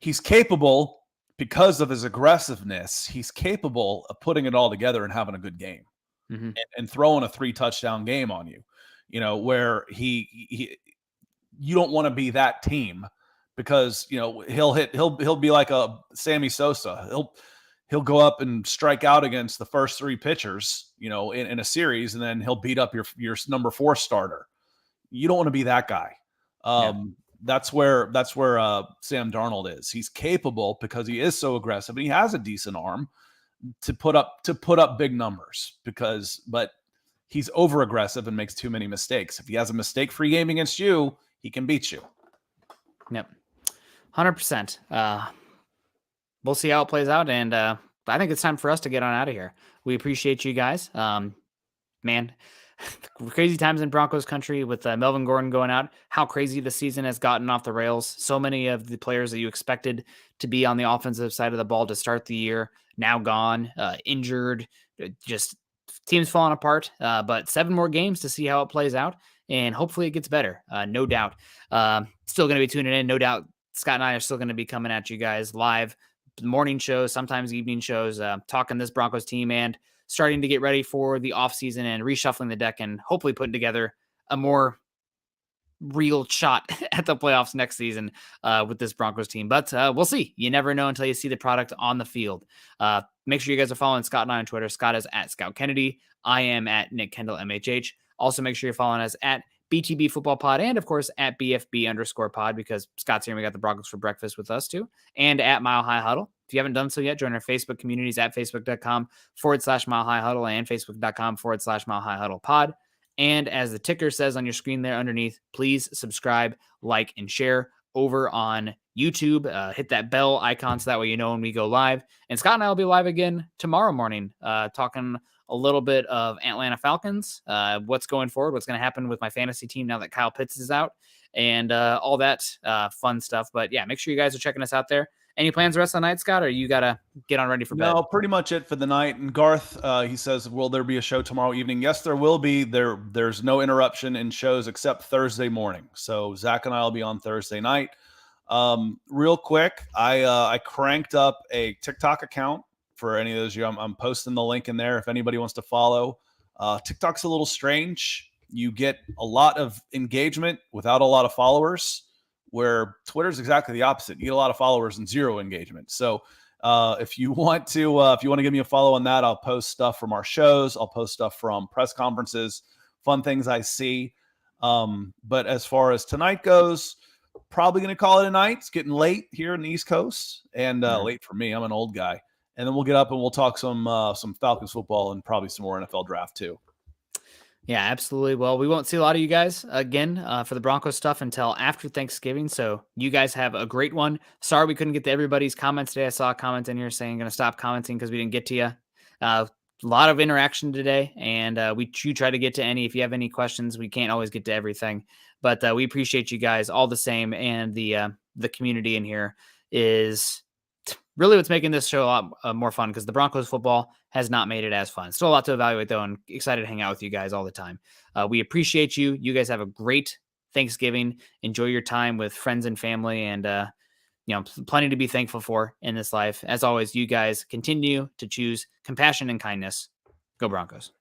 He's capable. Because of his aggressiveness, he's capable of putting it all together and having a good game and throwing a 3-touchdown game on you, where you don't want to be that team because, he'll be like a Sammy Sosa. He'll go up and strike out against the first 3 pitchers, in a series, and then he'll beat up your number 4 starter. You don't want to be that guy. That's where Sam Darnold is. He's capable because he is so aggressive and he has a decent arm to put up big numbers but he's over aggressive and makes too many mistakes. If he has a mistake-free game against you, he can beat you. Yep. 100%. We'll see how it plays out. And I think it's time for us to get on out of here. We appreciate you guys. Man, crazy times in Broncos country with Melvin Gordon going out. How crazy the season has gotten off the rails. So many of the players that you expected to be on the offensive side of the ball to start the year now gone, injured, just teams falling apart. But 7 more games to see how it plays out, and hopefully it gets better. No doubt. Still going to be tuning in. No doubt Scott and I are still going to be coming at you guys live, morning shows, sometimes evening shows, talking this Broncos team and starting to get ready for the offseason and reshuffling the deck and hopefully putting together a more real shot at the playoffs next season with this Broncos team. But we'll see. You never know until you see the product on the field. Make sure you guys are following Scott and I on Twitter. Scott is at Scout Kennedy. I am at Nick Kendell MHH. Also, make sure you're following us at BTB Football Pod and, of course, at BFB_pod because Scott's here and we got the Broncos for breakfast with us too. And at Mile High Huddle. If you haven't done so yet, join our Facebook communities at facebook.com/Mile High Huddle and facebook.com/Mile High Huddle pod. And as the ticker says on your screen there underneath, please subscribe, like, and share over on YouTube. Hit that bell icon so that way you know when we go live. And Scott and I will be live again tomorrow morning, talking a little bit of Atlanta Falcons, what's going forward, what's going to happen with my fantasy team now that Kyle Pitts is out, and all that fun stuff. But yeah, make sure you guys are checking us out there. Any plans the rest of the night, Scott, or you got to get on ready for bed? No, pretty much it for the night. And Garth, he says, will there be a show tomorrow evening? Yes, there will be. There's no interruption in shows except Thursday morning. So Zach and I will be on Thursday night. Real quick, I cranked up a TikTok account for any of those of you. I'm posting the link in there if anybody wants to follow. TikTok's a little strange. You get a lot of engagement without a lot of followers, where Twitter's exactly the opposite. You get a lot of followers and zero engagement. So if you want to give me a follow on that, I'll post stuff from our shows. I'll post stuff from press conferences, fun things I see. But as far as tonight goes, probably going to call it a night. It's getting late here in the East Coast and late for me. I'm an old guy. And then we'll get up and we'll talk some Falcons football and probably some more NFL draft too. Yeah, absolutely. Well, we won't see a lot of you guys again for the Broncos stuff until after Thanksgiving. So you guys have a great one. Sorry we couldn't get to everybody's comments today. I saw a comment in here saying going to stop commenting because we didn't get to you. A lot of interaction today, and we try to get to any. If you have any questions, we can't always get to everything, but we appreciate you guys all the same. And the community in here is really what's making this show a lot more fun because the Broncos football has not made it as fun. Still a lot to evaluate, though, and excited to hang out with you guys all the time. We appreciate you. You guys have a great Thanksgiving. Enjoy your time with friends and family, and plenty to be thankful for in this life. As always, you guys continue to choose compassion and kindness. Go Broncos.